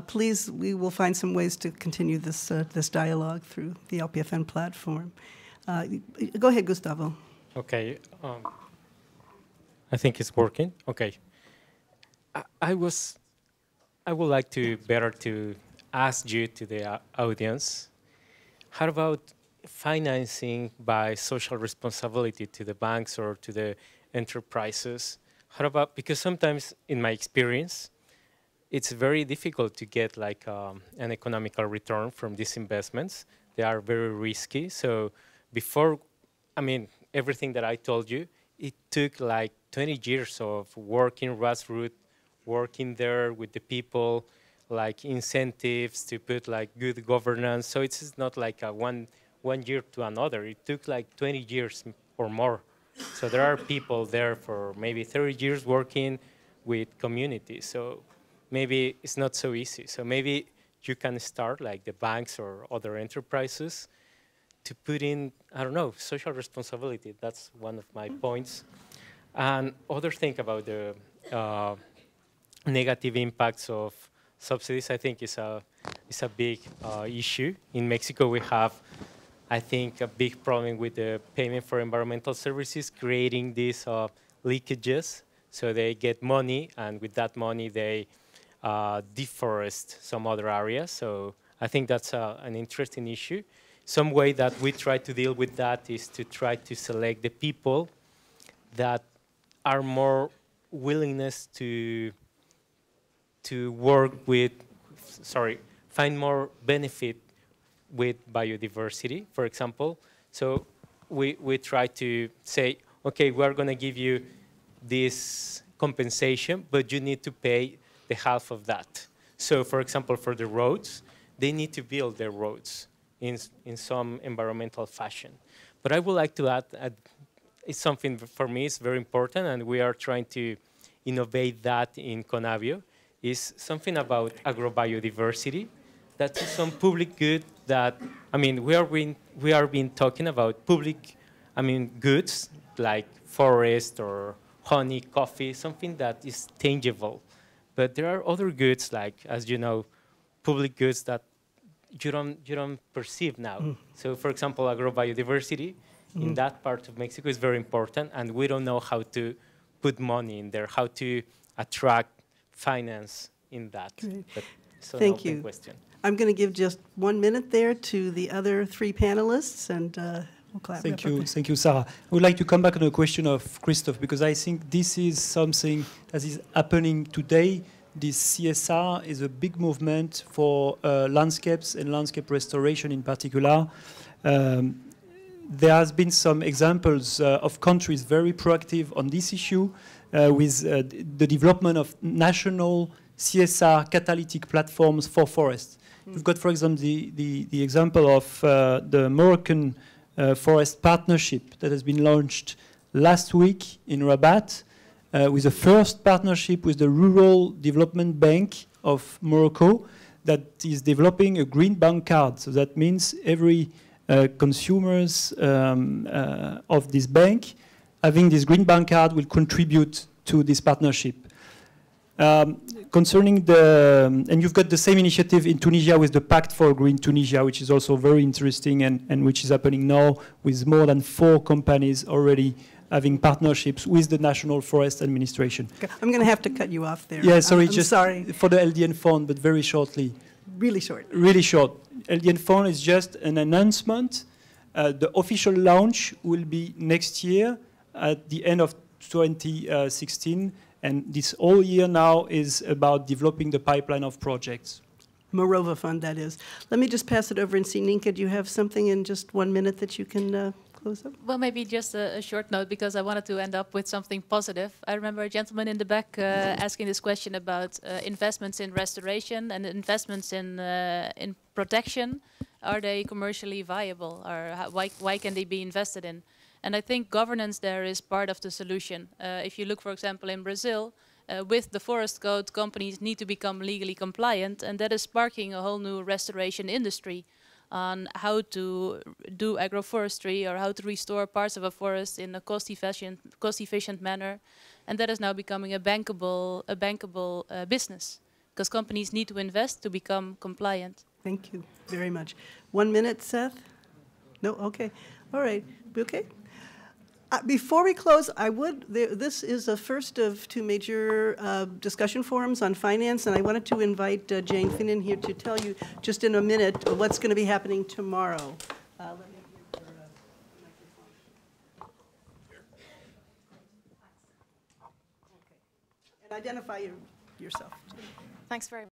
please, we will find some ways to continue this dialogue through the LPFN platform. Go ahead, Gustavo. Okay. I think it's working. Okay. I would like to better to ask you to the audience, how about financing by social responsibility to the banks or to the enterprises? How about, because sometimes in my experience, it's very difficult to get like an economical return from these investments. They are very risky. So before, I mean, everything that I told you, it took like 20 years of working grassroots, working there with the people, like incentives to put like good governance. So it's not like a one year to another. It took like 20 years or more. So there are people there for maybe 30 years working with communities. So maybe it's not so easy. So maybe you can start like the banks or other enterprises to put in, I don't know, social responsibility. That's one of my points. And other thing about the negative impacts of subsidies, I think is a big issue. In Mexico, we have, I think, a big problem with the payment for environmental services, creating these leakages. So they get money, and with that money, they deforest some other areas. So I think that's an interesting issue. Some way that we try to deal with that is to try to select the people that are more willingness to work with, find more benefit with biodiversity, for example. So we try to say, okay, we're going to give you this compensation, but you need to pay the half of that. So for example, for the roads, they need to build their roads in some environmental fashion. But I would like to add, it's something for me is very important, and we are trying to innovate that in CONABIO, is something about agrobiodiversity. That's some public good that, I mean, we are been talking about public, goods like forest or honey, coffee, something that is tangible. But there are other goods like, as you know, public goods that you don't perceive now. So for example, agrobiodiversity in that part of Mexico is very important, and we don't know how to put money in there, how to attract finance in that. Great. But it's an Thank open you. question. I'm going to give just 1 minute there to the other three panelists, and we'll clap. Thank you, Sara. I would like to come back on the question of Christophe, because I think this is something that is happening today. This CSR is a big movement for landscapes and landscape restoration in particular. There has been some examples of countries very proactive on this issue with the development of national CSR catalytic platforms for forests. We've got, for example, the example of the Moroccan Forest Partnership that has been launched last week in Rabat, with the first partnership with the Rural Development Bank of Morocco that is developing a green bank card. So that means every consumers of this bank having this green bank card will contribute to this partnership. Concerning and you've got the same initiative in Tunisia with the Pact for Green Tunisia, which is also very interesting and which is happening now with more than 4 companies already having partnerships with the National Forest Administration. Okay. I'm going to have to cut you off there. Yeah, sorry, I'm just sorry. for the LDN fund, but very shortly. Really short. Really short. LDN fund is just an announcement. The official launch will be next year at the end of 2016. And this whole year now is about developing the pipeline of projects. Morova Fund, that is. Let me just pass it over and see, Ninka, do you have something in just 1 minute that you can close up? Well, maybe just a short note, because I wanted to end up with something positive. I remember a gentleman in the back asking this question about investments in restoration and investments in protection. Are they commercially viable, or why can they be invested in? And I think governance there is part of the solution. If you look, for example, in Brazil, with the forest code, companies need to become legally compliant, and that is sparking a whole new restoration industry on how to do agroforestry or how to restore parts of a forest in a cost-efficient manner. And that is now becoming a bankable business, because companies need to invest to become compliant. Thank you very much. 1 minute, Seth? No? Okay. All right. Okay. Before we close, this is the first of 2 major discussion forums on finance, and I wanted to invite Jane Finnan here to tell you just in a minute what's going to be happening tomorrow. Let me give her a microphone. Okay. And identify yourself. Thanks very much.